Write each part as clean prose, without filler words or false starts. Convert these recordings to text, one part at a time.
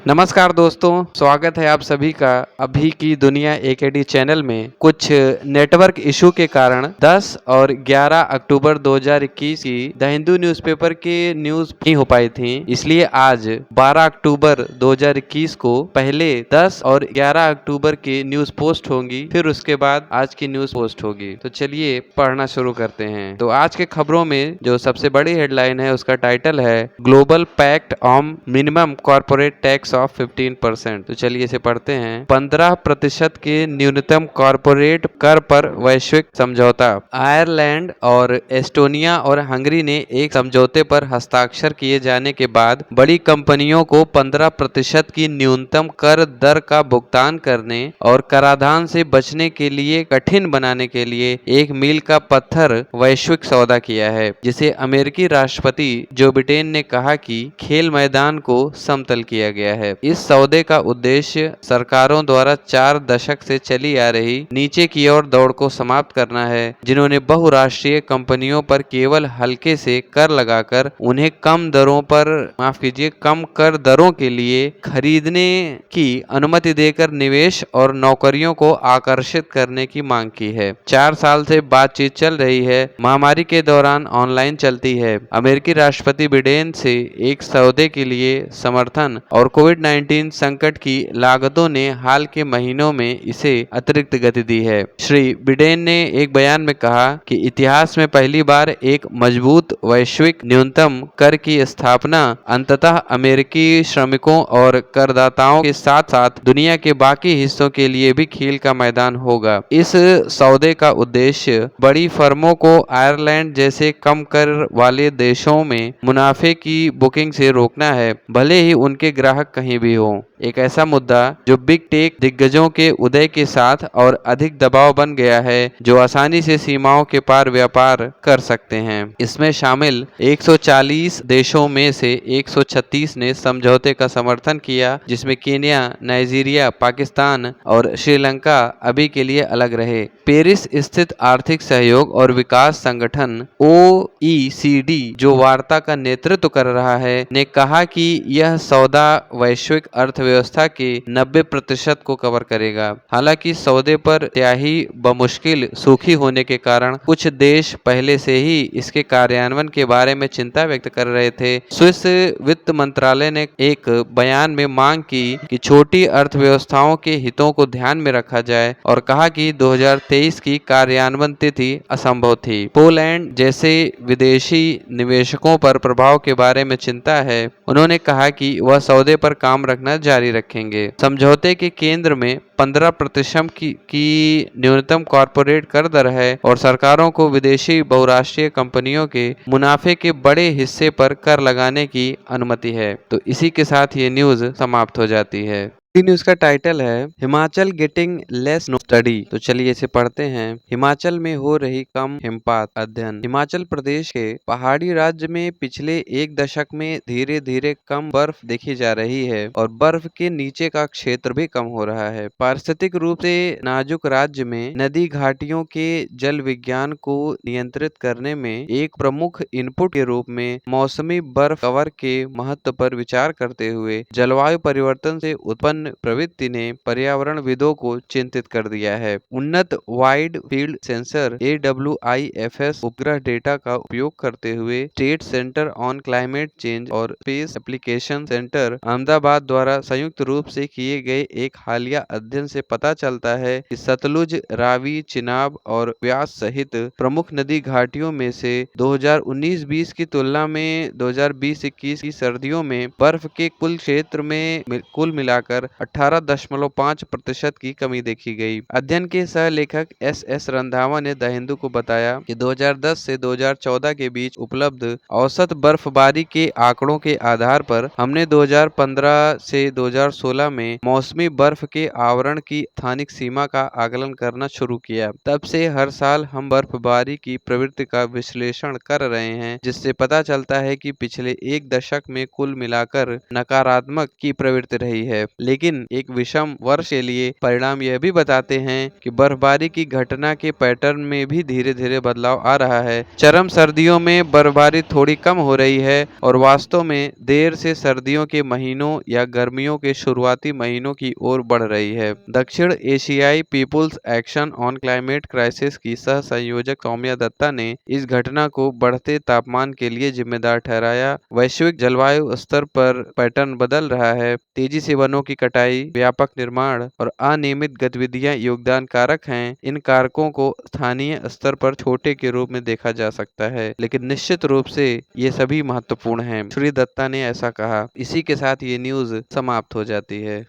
नमस्कार दोस्तों, स्वागत है आप सभी का अभी की दुनिया एकेडी चैनल में। कुछ नेटवर्क इशू के कारण 10 और 11 अक्टूबर 2021 की द हिंदू न्यूज़पेपर के न्यूज़ नहीं हो पाई थी, इसलिए आज 12 अक्टूबर 2021 को पहले 10 और 11 अक्टूबर की न्यूज़ पोस्ट होंगी, फिर उसके बाद आज की न्यूज़ पोस्ट होगी। तो चलिए पढ़ना शुरू करते हैं। तो आज के खबरों में जो सबसे बड़ी हेडलाइन है उसका टाइटल है global pact on minimum corporate tax of 15%। तो चलिए इसे पढ़ते हैं। 15% के न्यूनतम कॉर्पोरेट कर पर वैश्विक समझौता। आयरलैंड और एस्टोनिया और हंगरी ने एक समझौते पर हस्ताक्षर किए जाने के बाद बड़ी कंपनियों को 15% की न्यूनतम कर दर का भुगतान करने और कराधान से बचने के लिए कठिन बनाने के लिए एक मील का पत्थर वैश्विक सौदा किया है, जिसे अमेरिकी राष्ट्रपति जो बिडेन ने कहा कि खेल मैदान को समतल किया गया है। इस सौदे का उद्देश्य सरकारों द्वारा 4 दशक से चली आ रही नीचे की ओर दौड़ को समाप्त करना है, जिन्होंने बहुराष्ट्रीय कंपनियों पर केवल हल्के से कर लगाकर उन्हें कम कर दरों के लिए खरीदने की अनुमति देकर निवेश और नौकरियों को आकर्षित करने की मांग की है। 4 साल से बातचीत चल रही है, महामारी के दौरान ऑनलाइन चलती है। अमेरिकी राष्ट्रपति बिडेन से एक सौदे के लिए समर्थन और कोविड-19 संकट की लागतों ने हाल के महीनों में इसे अतिरिक्त गति दी है। श्री बिडेन ने एक बयान में कहा कि इतिहास में पहली बार एक मजबूत वैश्विक न्यूनतम कर की स्थापना अंततः अमेरिकी श्रमिकों और करदाताओं के साथ साथ दुनिया के बाकी हिस्सों के लिए भी खेल का मैदान होगा। इस सौदे का उद्देश्य बड़ी फर्मों को आयरलैंड जैसे कम कर वाले देशों में मुनाफे की बुकिंग से रोकना है, भले ही उनके ग्राहक कहीं भी हों। एक ऐसा मुद्दा जो बिग टेक दिग्गजों के उदय के साथ और अधिक दबाव बन गया है, जो आसानी से सीमाओं के पार व्यापार कर सकते हैं। इसमें शामिल 140 देशों में से 136 ने समझौते का समर्थन किया, जिसमें केन्या, नाइजीरिया, पाकिस्तान और श्रीलंका अभी के लिए अलग रहे। पेरिस स्थित आर्थिक सहयोग और विकास संगठन OECD, जो वार्ता का नेतृत्व कर रहा है, ने कहा कि यह सौदा वैश्विक अर्थव्यवस्था के 90% को कवर करेगा। हालांकि सौदे पर स्याही बमुश्किल सूखी होने के कारण कुछ देश पहले से ही इसके कार्यान्वयन के बारे में चिंता व्यक्त कर रहे थे। स्विस वित्त मंत्रालय ने एक बयान में मांग की कि छोटी अर्थव्यवस्थाओं के हितों को ध्यान में रखा जाए और कहा कि 2023 की कार्यान्वयन तिथि असंभव थी। पोलैंड जैसे विदेशी निवेशकों पर प्रभाव के बारे में चिंता है। उन्होंने कहा कि वह सौदे पर काम रखना जारी रखेंगे। समझौते के केंद्र में 15% की न्यूनतम कॉर्पोरेट कर दर है और सरकारों को विदेशी बहुराष्ट्रीय कंपनियों के मुनाफे के बड़े हिस्से पर कर लगाने की अनुमति है। तो इसी के साथ ये न्यूज समाप्त हो जाती है। न्यूज का टाइटल है Himachal getting less no study. तो चलिए इसे पढ़ते हैं। हिमाचल में हो रही कम हिमपात अध्ययन। हिमाचल प्रदेश के पहाड़ी राज्य में पिछले 1 दशक में धीरे धीरे कम बर्फ देखी जा रही है और बर्फ के नीचे का क्षेत्र भी कम हो रहा है। पारिस्थितिक रूप से नाजुक राज्य में नदी घाटियों के जल विज्ञान को नियंत्रित करने में एक प्रमुख इनपुट के रूप में मौसमी बर्फ कवर के महत्व पर विचार करते हुए जलवायु परिवर्तन से उत्पन्न प्रवृत्ति ने पर्यावरणविदों को चिंतित कर दिया है। उन्नत वाइड फील्ड सेंसर AWIFS उपग्रह डेटा का उपयोग करते हुए state centre on climate change और स्पेस एप्लीकेशन सेंटर अहमदाबाद द्वारा संयुक्त रूप से किए गए एक हालिया अध्ययन से पता चलता है कि सतलुज, रावी, चिनाब और व्यास सहित प्रमुख नदी घाटियों में से 2019-20 की तुलना में 2020-21 की सर्दियों में बर्फ के कुल क्षेत्र में कुल मिलाकर 18.5% की कमी देखी गई। अध्ययन के सह लेखक SS रंधावा ने द हिंदू को बताया कि 2010 से 2014 के बीच उपलब्ध औसत बर्फबारी के आंकड़ों के आधार पर हमने 2015 से 2016 में मौसमी बर्फ के आवरण की स्थानिक सीमा का आकलन करना शुरू किया। तब से हर साल हम बर्फबारी की प्रवृत्ति का विश्लेषण कर रहे हैं, जिससे पता चलता है कि पिछले 1 दशक में कुल मिलाकर नकारात्मक की प्रवृत्ति रही है, लेकिन लेकिन एक विषम वर्ष के लिए परिणाम यह भी बताते हैं कि बर्फबारी की घटना के पैटर्न में भी धीरे धीरे बदलाव आ रहा है। चरम सर्दियों में बर्फबारी थोड़ी कम हो रही है और वास्तव में देर से सर्दियों के महीनों या गर्मियों के शुरुआती महीनों की ओर बढ़ रही है। दक्षिण एशियाई people's action on climate crisis की सह संयोजक सौम्या दत्ता ने इस घटना को बढ़ते तापमान के लिए जिम्मेदार ठहराया। वैश्विक जलवायु स्तर पर पैटर्न बदल रहा है। तेजी से वनों की कटाई, व्यापक निर्माण और अनियमित गतिविधियां योगदान कारक हैं। इन कारकों को स्थानीय स्तर पर छोटे के रूप में देखा जा सकता है, लेकिन निश्चित रूप से ये सभी महत्वपूर्ण हैं। श्री दत्ता ने ऐसा कहा। इसी के साथ ये न्यूज समाप्त हो जाती है।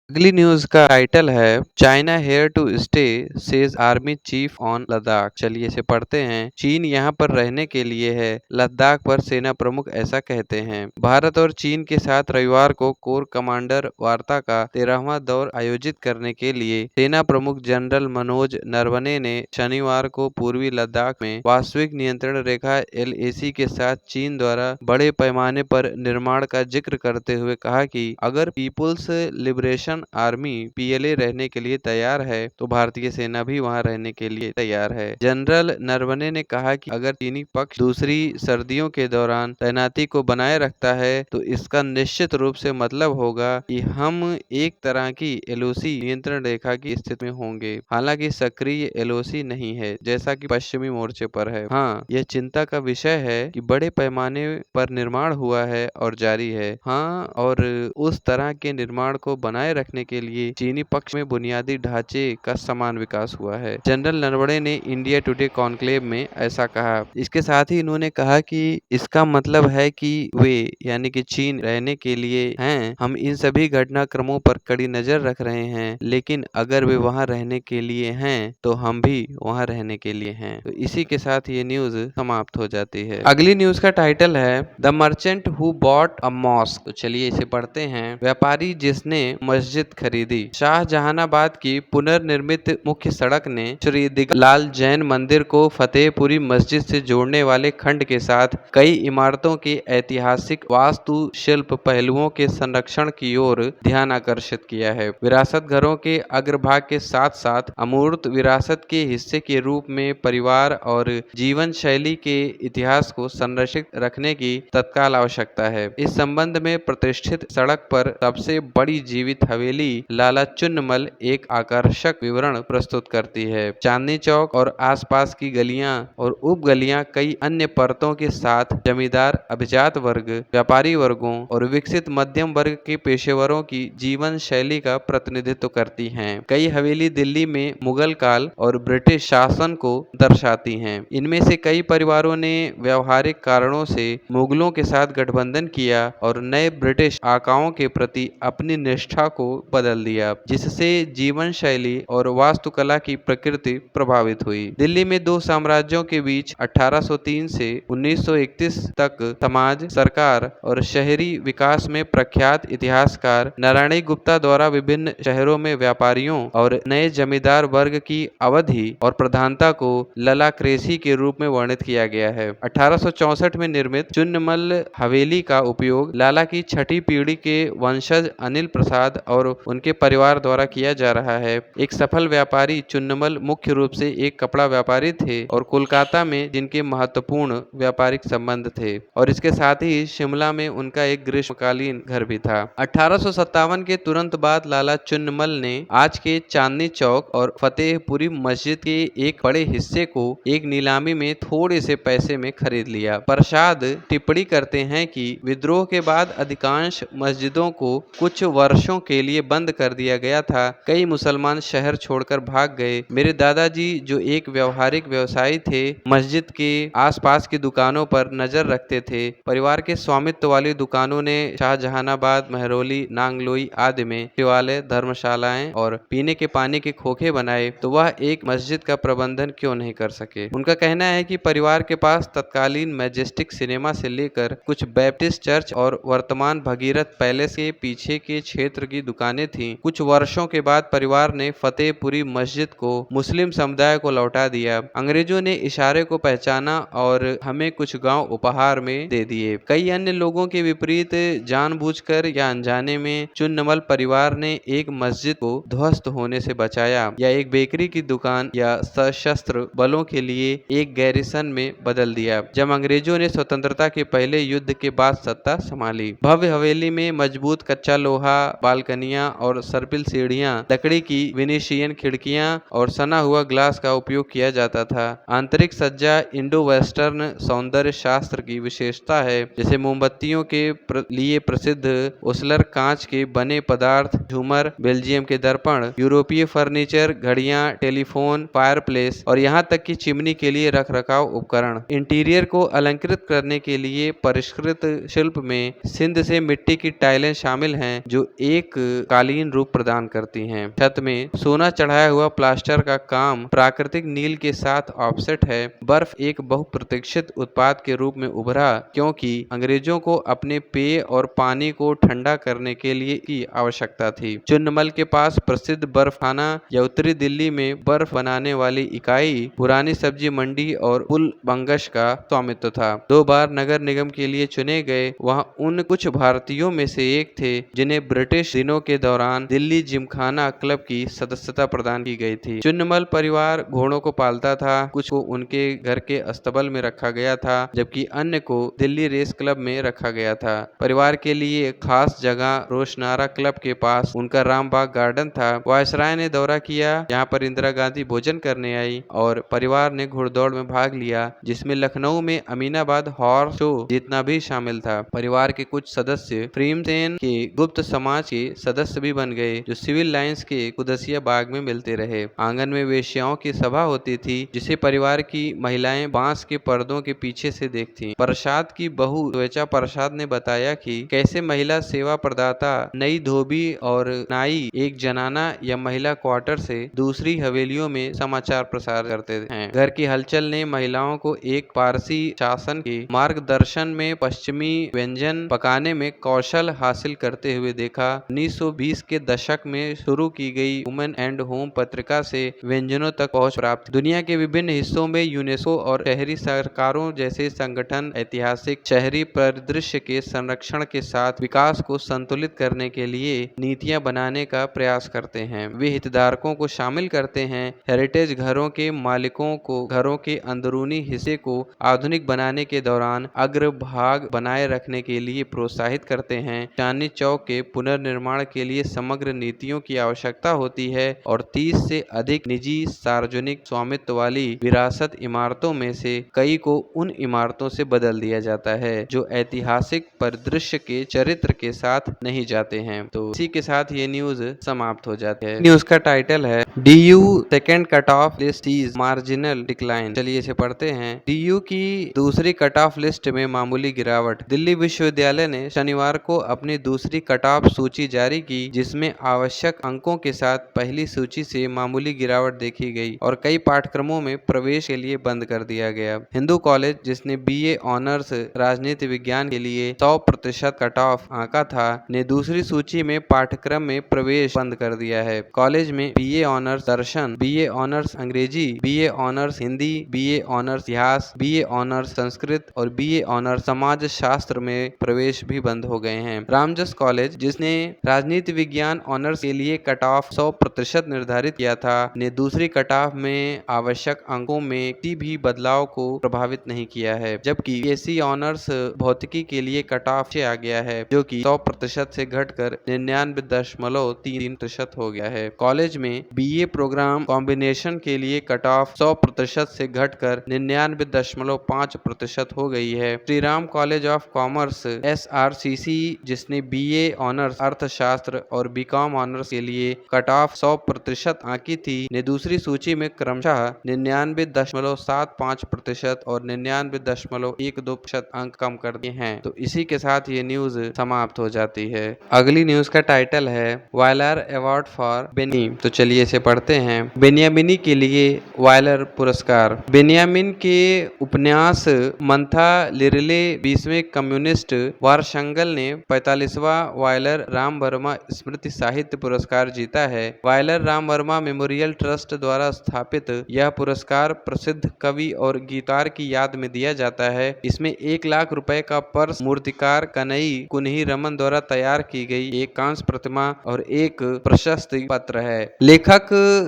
अगली न्यूज का टाइटल है China here to stay says army chief on Ladakh. चलिए इसे पढ़ते हैं। चीन यहाँ पर रहने के लिए है, लद्दाख पर सेना प्रमुख ऐसा कहते हैं। भारत और चीन के साथ रविवार को कोर कमांडर वार्ता का 13वां दौर आयोजित करने के लिए सेना प्रमुख जनरल मनोज नरवणे ने शनिवार को पूर्वी लद्दाख में वास्तविक नियंत्रण रेखा LAC के साथ चीन द्वारा बड़े पैमाने पर निर्माण का जिक्र करते हुए कहा कि अगर पीपुल्स लिबरेशन आर्मी PLA रहने के लिए तैयार है तो भारतीय सेना भी वहां रहने के लिए तैयार है। जनरल नरवणे ने कहा कि अगर चीनी पक्ष दूसरी सर्दियों के दौरान तैनाती को बनाए रखता है तो इसका निश्चित रूप से मतलब होगा कि हम एक तरह की LOC नियंत्रण रेखा की स्थिति में होंगे। हालांकि सक्रिय LOC नहीं है जैसा कि पश्चिमी मोर्चे पर है। हाँ, यह चिंता का विषय है कि बड़े पैमाने पर निर्माण हुआ है और जारी है। हाँ, और उस तरह के निर्माण को बनाए रखने के लिए चीनी पक्ष में बुनियादी ढांचे का समान विकास हुआ है। जनरल नरवणे ने इंडिया टुडे कॉन्क्लेव में ऐसा कहा। इसके साथ ही इन्होंने कहा कि इसका मतलब है कि वे यानी कि चीन रहने के लिए हैं। हम इन सभी घटनाक्रमों पर कड़ी नजर रख रहे हैं, लेकिन अगर वे वहां रहने के लिए हैं तो हम भी वहां रहने के लिए हैं। तो इसी के साथ ये न्यूज समाप्त हो जाती है। अगली न्यूज का टाइटल है the merchant who bought a mosque. तो चलिए इसे पढ़ते हैं। व्यापारी जिसने मस्जिद खरीदी। शाहजहानाबाद की पुनर्निर्मित मुख्य सड़क ने श्री दिगलाल जैन मंदिर को फतेहपुरी मस्जिद से जोड़ने वाले खंड के साथ कई इमारतों के ऐतिहासिक वास्तु शिल्प पहलुओं के संरक्षण की ओर ध्यान आकर्षित किया है। विरासत घरों के अग्रभाग के साथ साथ अमूर्त विरासत के हिस्से के रूप में परिवार और जीवन शैली के इतिहास को संरक्षित रखने की तत्काल आवश्यकता है। इस संबंध में प्रतिष्ठित सड़क पर सबसे बड़ी जीवित हवेली लाला चुन्नमल एक आकर्षक विवरण प्रस्तुत करती है। चांदनी चौक और आसपास की गलियां और उप गलियां कई अन्य परतों के साथ जमींदार अभिजात वर्ग, व्यापारी वर्गों और विकसित मध्यम वर्ग के पेशेवरों की जीवन शैली का प्रतिनिधित्व करती हैं। कई हवेली दिल्ली में मुगल काल और ब्रिटिश शासन को दर्शाती हैं। इनमें से कई परिवारों ने व्यवहारिक कारणों से मुगलों के साथ गठबंधन किया और नए ब्रिटिश आकाओं के प्रति अपनी निष्ठा को बदल दिया, जिससे जीवन शैली और वास्तुकला की प्रकृति प्रभावित हुई। दिल्ली में दो साम्राज्यों के बीच 1803 से 1931 तक समाज, सरकार और शहरी विकास में प्रख्यात इतिहासकार नारायणी गुप्ता द्वारा विभिन्न शहरों में व्यापारियों और नए जमींदार वर्ग की अवधि और प्रधानता को ललाक्रेसी के रूप में वर्णित किया गया है। 1864 में निर्मित चुन्नमल हवेली का उपयोग लाला की छठी पीढ़ी के वंशज अनिल प्रसाद और उनके परिवार द्वारा किया जा रहा है। एक सफल व्यापारी चुन्नमल मुख्य रूप से एक कपड़ा व्यापारी थे और कोलकाता में जिनके महत्वपूर्ण व्यापारिक संबंध थे, और इसके साथ ही शिमला में उनका एक ग्रीष्मकालीन घर भी था। 1857 के तुरंत बाद लाला चुन्नमल ने आज के चांदनी चौक और फतेहपुरी मस्जिद के एक बड़े हिस्से को एक नीलामी में थोड़े से पैसे में खरीद लिया। प्रसाद टिप्पणी करते हैं कि विद्रोह के बाद अधिकांश मस्जिदों को कुछ वर्षों के लिए बंद कर दिया गया था। कई मुसलमान शहर छोड़कर भाग गए। मेरे दादाजी जो एक व्यवहारिक व्यवसायी थे, मस्जिद के आसपास की दुकानों पर नजर रखते थे। परिवार के स्वामित्व वाली दुकानों ने शाहजहानाबाद, महरौली, नांगलोई आदि में शिवालय, धर्मशालाएं और पीने के पानी के खोखे बनाए, तो वह एक मस्जिद का प्रबंधन क्यों नहीं कर सके। उनका कहना है कि परिवार के पास तत्कालीन मैजेस्टिक सिनेमा से लेकर कुछ बैप्टिस्ट चर्च और वर्तमान भगीरथ पैलेस के पीछे के क्षेत्र की दुकानें थीं। कुछ वर्षों के बाद परिवार ने फतेहपुरी मस्जिद को मुस्लिम समुदाय को लौटा दिया। अंग्रेजों ने इशारे को पहचाना और हमें कुछ गांव उपहार में दे दिए। कई अन्य लोगों के विपरीत जानबूझकर या अनजाने में चुन्नमल परिवार ने एक मस्जिद को ध्वस्त होने से बचाया, या एक बेकरी की दुकान या सशस्त्र बलों के लिए एक गैरिसन में बदल दिया। जब अंग्रेजों ने स्वतंत्रता के पहले युद्ध के बाद सत्ता संभाली, भव्य हवेली में मजबूत कच्चा लोहा, बालकनियां और सर्पिल सीढ़ियां, लकड़ी की वेनेशियन खिड़कियां और सना हुआ ग्लास का उपयोग किया जाता था। आंतरिक सज्जा इंडो वेस्टर्न सौंदर्य शास्त्र की विशेषता है, जैसे मोमबत्तियों के लिए प्रसिद्ध ओस्लर कांच के बने पदार्थ, झूमर, बेल्जियम के दर्पण, यूरोपीय फर्नीचर, घड़ियां, टेलीफोन, फायरप्लेस और यहाँ तक कि चिमनी के लिए रखरखाव उपकरण। इंटीरियर को अलंकृत करने के लिए परिष्कृत शिल्प में सिंध से मिट्टी की टाइलें शामिल हैं, जो एक कालीन रूप प्रदान करती हैं। छत में सोना चढ़ाया हुआ प्लास्टर का काम प्राकृतिक नील के साथ ऑफसेट है। बर्फ एक बहुप्रतीक्षित उत्पाद के रूप में उभरा, क्योंकि अंग्रेजों को अपने पेय और पानी को ठंडा करने के लिए की आवश्यकता थी। चुन्नमल के पास प्रसिद्ध बर्फखाना या उत्तरी दिल्ली में बर्फ बनाने वाली इकाई, पुरानी सब्जी मंडी और पुल बंगश का स्वामित्व था। 2 बार नगर निगम के लिए चुने गए, वह उन कुछ भारतीयों में से एक थे जिन्हें ब्रिटिश दिनों के दौरान दिल्ली जिमखाना क्लब की सदस्यता प्रदान की गई थी। चुन्नमल परिवार घोड़ों को पालता था, कुछ को उनके घर के अस्तबल में रखा गया था, जबकि अन्य को दिल्ली रेस क्लब में रखा गया था। परिवार के लिए खास जगह रोशनारा क्लब के पास उनका रामबाग गार्डन था। वायसराय ने दौरा किया, जहाँ पर इंदिरा गांधी भोजन करने आई और परिवार ने घुड़दौड़ में भाग लिया, जिसमें लखनऊ में अमीनाबाद हॉर्स शो जीतना भी शामिल था। परिवार के कुछ सदस्य फ्रीमसेन के गुप्त समाज के सदस्य भी बन गए, जो सिविल लाइंस के कुदसिया बाग में मिलते रहे। आंगन में वेश्याओं की सभा होती थी, जिसे परिवार की महिलाएं बांस के पर्दों के पीछे से देखती। प्रसाद की बहू त्वचा प्रसाद ने बताया कि कैसे महिला सेवा प्रदाता नई धोबी और नाई एक जनाना या महिला क्वार्टर से दूसरी हवेलियों में समाचार प्रसार करते हैं। घर की हलचल ने महिलाओं को एक पारसी शासन के मार्गदर्शन में पश्चिमी व्यंजन पकाने में कौशल हासिल करते हुए देखा। 1920 के दशक में शुरू की गई वुमेन एंड होम पत्रिका से व्यंजनों तक पहुंच प्राप्त। दुनिया के विभिन्न हिस्सों में यूनेस्को और शहरी सरकारों जैसे संगठन ऐतिहासिक शहरी परिदृश्य के संरक्षण के साथ विकास को संतुलित करने के लिए नीतियां बनाने का प्रयास करते हैं। वे हितधारकों को शामिल करते हैं, हेरिटेज घरों के मालिकों को घरों के अंदरूनी हिस्से को आधुनिक बनाने के दौरान अग्रभाग बनाए रखने के लिए प्रोत्साहित करते हैं। चांदनी चौक के पुनर्निर्माण के लिए समग्र नीतियों की आवश्यकता होती है और 30 से अधिक निजी सार्वजनिक स्वामित्व वाली विरासत इमारतों में से कई को उन इमारतों से बदल दिया जाता है जो ऐतिहासिक परिदृश्य के चरित्र के साथ नहीं जाते हैं। तो इसी के साथ ये न्यूज समाप्त हो जाती है। न्यूज का टाइटल है DU second cut off list is marginal decline. चलिए इसे पढ़ते हैं। DU की दूसरी कट ऑफ लिस्ट में मामूली गिरावट। दिल्ली विश्वविद्यालय ने शनिवार को अपनी दूसरी कट ऑफ सूची जारी की, जिसमें आवश्यक अंकों के साथ पहली सूची से मामूली गिरावट देखी गई और कई पाठ्यक्रमों में प्रवेश के लिए बंद कर दिया गया। हिंदू कॉलेज, जिसने BA ऑनर्स राजनीति विज्ञान के लिए 100% कट ऑफ आंका था, ने दूसरी सूची में पाठ्यक्रम में प्रवेश बंद कर दिया है। कॉलेज में BA ऑनर्स दर्शन, BA ऑनर्स अंग्रेजी, BA honours Hindi, BA honours इतिहास, BA ऑनर्स संस्कृत और BA ऑनर्स समाज शास्त्र में प्रवेश भी बंद हो गए हैं। रामजस कॉलेज, जिसने राजनीति विज्ञान ऑनर्स के लिए कट ऑफ 100% निर्धारित किया था, ने दूसरी कट ऑफ में आवश्यक अंकों में किसी भी बदलाव को प्रभावित नहीं किया है, जबकि BSc ऑनर्स भौतिकी के लिए कट ऑफ से आ गया है, जो कि 100% से घटकर 99.33% हो गया है। कॉलेज में BA प्रोग्राम कॉम्बिनेशन के लिए कट ऑफ 100% से घटकर 99.5% हो गई है। Shri Ram college of commerce SRCC, जिसने BA ऑनर्स अर्थशास्त्र और BCom ऑनर्स के लिए कट ऑफ 100% आंकी थी, ने दूसरी सूची में क्रमशः 99.75% और 99.12% अंक कम कर दिए हैं। तो इसी के साथ ये न्यूज समाप्त हो जाती है। अगली न्यूज का टाइटल है वायलर अवार्ड फॉर बेनी। तो चलिए इसे पढ़ते हैं। बेनियामिनी के लिए वायलर पुरस्कार। बेनियामिन के उपन्यास मंथा लिरिले 20वें कम्युनिस्ट वारशंगल ने 45वां वायलर राम वर्मा वर्मा स्मृति साहित्य पुरस्कार जीता है। Viral Ram Verma memorial trust द्वारा स्थापित यह पुरस्कार प्रसिद्ध कवि और गीतकार की याद में दिया जाता है। इसमें 1 लाख रुपए का पर्स मूर्तिकार कनई कुन्ही रमन द्वारा तैयार की गई एक कांस्य प्रतिमा और एक प्रशस्ति पत्र है। लेखक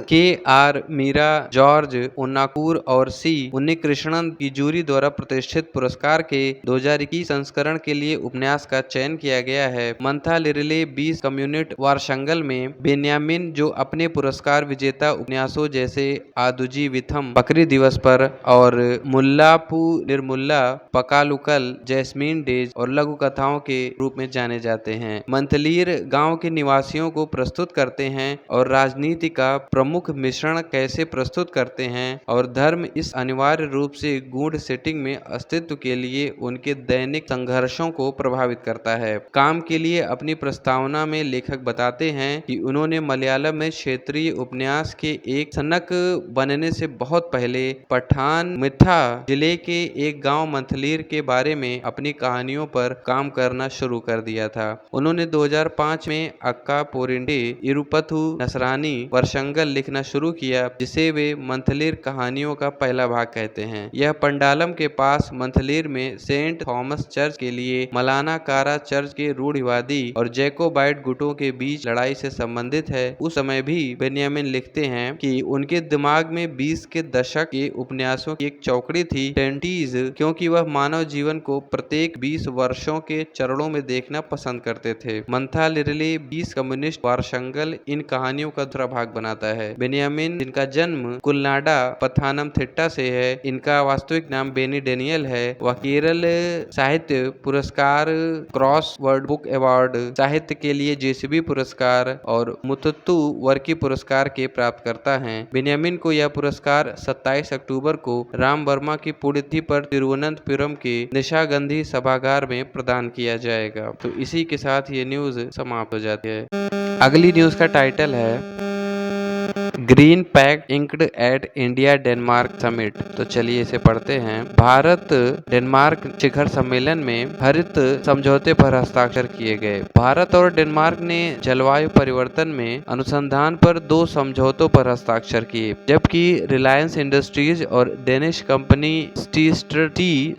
के.आर. मीरा, जॉर्ज उन्नाकूर और सी. उन्नीकृष्णन की जूरी द्वारा प्रतिष्ठित पुरस्कार के 2021 संस्करण के लिए उपन्यास का चयन किया गया है। मंथा लिरिले 20 कम्युनिट वारशंगल में बेन्यामिन, जो अपने पुरस्कार विजेता उपन्यासों जैसे आदुजी विथम, बकरी दिवस पर और मुल्लापू निर्मुल्ला, पकालुकल, जैस्मीन डेज और लघु कथाओं के रूप में जाने जाते हैं। मंथलीर गांव के निवासियों को प्रस्तुत करते हैं और राजनीति का प्रमुख मिश्रण कैसे प्रस्तुत करते हैं और धर्म इस अनिवार्य रूप से गूढ़ सेटिंग में अस्तित्व के लिए उनके दैनिक संघर्षों को प्रभावित करता है। काम के लिए अपनी प्रस्तावना में लेखक बताते हैं कि उन्होंने मलयालम में क्षेत्रीय उपन्यास के एक सनक बनने से बहुत पहले पठानमिट्ठा जिले के एक गांव मंथलीर के बारे में अपनी कहानियों पर काम करना शुरू कर दिया था। उन्होंने 2005 में अक्का पोरिंडे इरुपथु नसरानी वर्शंगल लिखना शुरू किया, जिसे वे मंथलीर कहानियों का पहला भाग कहते हैं। यह पंडालम के पास मंथलीर में सेंट थॉमस चर्च के लिए मलानाकारा चर्च के रूढ़िवादी और जैकोबाइट गुटों के बीच लड़ाई से संबंधित है। उस समय भी बेन्यामिन लिखते हैं कि उनके दिमाग में 20 के दशक के उपन्यासों की एक चौकड़ी थी, टेंटीज, क्योंकि वह मानव जीवन को प्रत्येक 20 वर्षों के चरणों में देखना पसंद करते थे। मंथा लिरिले 20 कम्युनिस्ट वारशंगल इन कहानियों का दूसरा भाग बनाता है। बेन्यामिन, जिनका जन्म कुलनाडा पथानमथिट्टा से है, इनका वास्तविक नाम बेनी डेनियल है। वह केरल साहित्य पुरस्कार, क्रॉस वर्ड बुक अवार्ड, साहित्य के लिए जेसीबी पुरस्कार और मुथुत्तु वर्की पुरस्कार के प्राप्त करता है। बेन्यामिन को यह पुरस्कार 27 अक्टूबर को राम वर्मा की पुण्यतिथि पर तिरुवनंतपुरम के निशागंधी सभागार में प्रदान किया जाएगा। तो इसी के साथ ये न्यूज समाप्त हो जाती है। अगली न्यूज का टाइटल है green pact inked at India Denmark summit. तो चलिए इसे पढ़ते हैं। भारत डेनमार्क शिखर सम्मेलन में हरित समझौते पर हस्ताक्षर किए गए। भारत और डेनमार्क ने जलवायु परिवर्तन में अनुसंधान पर 2 समझौतों पर हस्ताक्षर किए, जबकि रिलायंस इंडस्ट्रीज और डेनिश कंपनी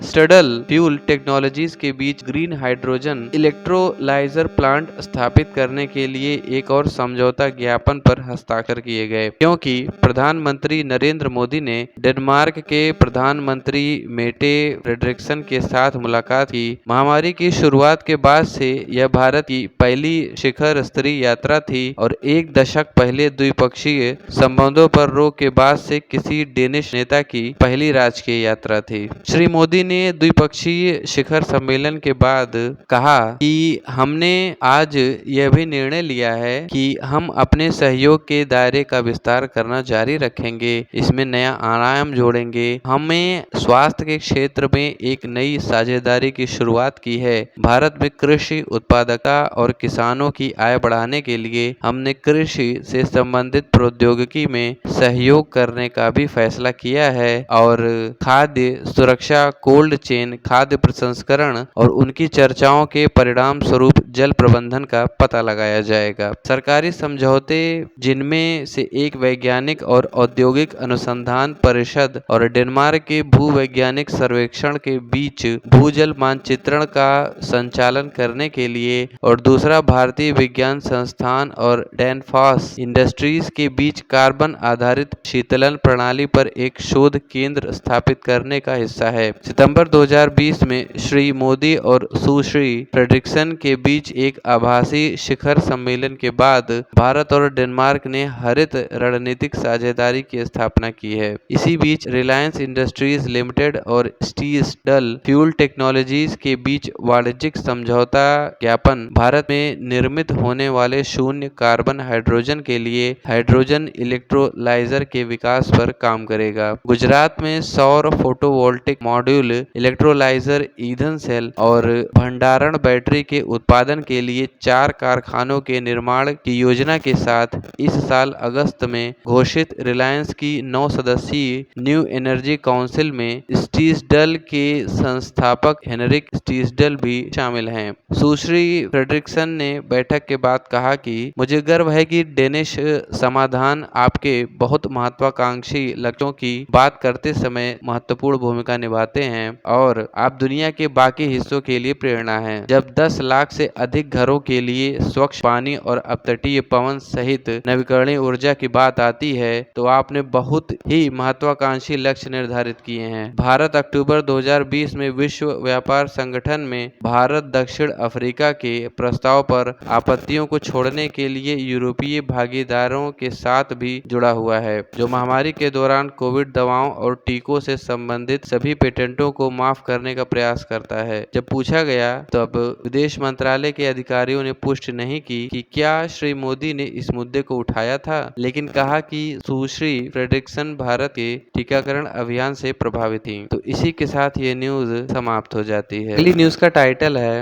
स्टडल फ्यूल टेक्नोलॉजीज के बीच ग्रीन हाइड्रोजन इलेक्ट्रोलाइजर प्लांट स्थापित करने के लिए एक और समझौता ज्ञापन पर हस्ताक्षर किए गए, क्योंकि प्रधानमंत्री नरेंद्र मोदी ने डेनमार्क के प्रधानमंत्री मेटे फ्रेडरिक्सन के साथ मुलाकात की। महामारी की शुरुआत के बाद से यह भारत की पहली शिखर स्तरीय यात्रा थी और 1 दशक पहले द्विपक्षीय संबंधों पर रोक के बाद से किसी डेनिश नेता की पहली राजकीय यात्रा थी। श्री मोदी ने द्विपक्षीय शिखर सम्मेलन के बाद कहा कि हमने आज यह भी निर्णय लिया है कि हम अपने सहयोग के दायरे का विस्तार करना जारी रखेंगे, इसमें नया आयाम जोड़ेंगे। हमें स्वास्थ्य के क्षेत्र में एक नई साझेदारी की शुरुआत की है। भारत में कृषि उत्पादकता और किसानों की आय बढ़ाने के लिए हमने कृषि से संबंधित प्रौद्योगिकी में सहयोग करने का भी फैसला किया है और खाद्य सुरक्षा, कोल्ड चेन, खाद्य प्रसंस्करण और उनकी चर्चाओं के परिणाम स्वरूप जल प्रबंधन का पता लगाया जाएगा। सरकारी समझौते, जिनमें से एक वैज्ञानिक और औद्योगिक अनुसंधान परिषद और डेनमार्क के भूवैज्ञानिक सर्वेक्षण के बीच भूजल मानचित्रण का संचालन करने के लिए और दूसरा भारतीय विज्ञान संस्थान और डेनफॉस इंडस्ट्रीज के बीच कार्बन आधारित शीतलन प्रणाली पर एक शोध केंद्र स्थापित करने का हिस्सा है। सितंबर 2020 में श्री मोदी और सुश्री फ्रेडरिक्सन के बीच एक आभासी शिखर सम्मेलन के बाद भारत और डेनमार्क ने हरित रणनीतिक साझेदारी की स्थापना की है। इसी बीच रिलायंस इंडस्ट्रीज लिमिटेड और स्टडल फ्यूल टेक्नोलॉजीज के बीच वाणिज्यिक समझौता ज्ञापन भारत में निर्मित होने वाले शून्य कार्बन हाइड्रोजन के लिए हाइड्रोजन इलेक्ट्रोलाइजर के विकास पर काम करेगा। गुजरात में सौर फोटोवोल्टिक मॉड्यूल, इलेक्ट्रोलाइजर, ईंधन सेल और भंडारण बैटरी के उत्पादन के लिए 4 कारखानों के निर्माण की योजना के साथ इस साल अगस्त में घोषित रिलायंस की 9 सदस्यीय न्यू एनर्जी काउंसिल में स्टीसडल के संस्थापक हेनरिक स्टीसडल भी शामिल हैं। सुश्री फ्रेडरिक्सन ने बैठक के बाद कहा कि मुझे गर्व है कि डेनिश समाधान आपके बहुत महत्वाकांक्षी लक्ष्यों की बात करते समय महत्वपूर्ण भूमिका निभाते हैं और आप दुनिया के बाकी हिस्सों के लिए प्रेरणा हैं। जब 10 लाख से अधिक घरों के लिए स्वच्छ पानी और अपतटीय पवन सहित नवीकरणीय ऊर्जा की बात आती है तो आपने बहुत ही महत्वाकांक्षी लक्ष्य निर्धारित किए हैं। भारत अक्टूबर 2020 में विश्व व्यापार संगठन में भारत दक्षिण अफ्रीका के प्रस्ताव पर आपत्तियों को छोड़ने के लिए यूरोपीय भागीदारों के साथ भी जुड़ा हुआ है, जो महामारी के दौरान कोविड दवाओं और टीकों से संबंधित सभी पेटेंटों को माफ करने का प्रयास करता है। जब पूछा गया तब विदेश मंत्रालय के अधिकारियों ने पुष्टि नहीं की कि क्या श्री मोदी ने इस मुद्दे को उठाया था, लेकिन कहा कि सुश्री फ्रेडरिक्सन भारत के टीकाकरण अभियान से प्रभावित थी। तो इसी के साथ ये न्यूज समाप्त हो जाती है। अगली न्यूज का टाइटल है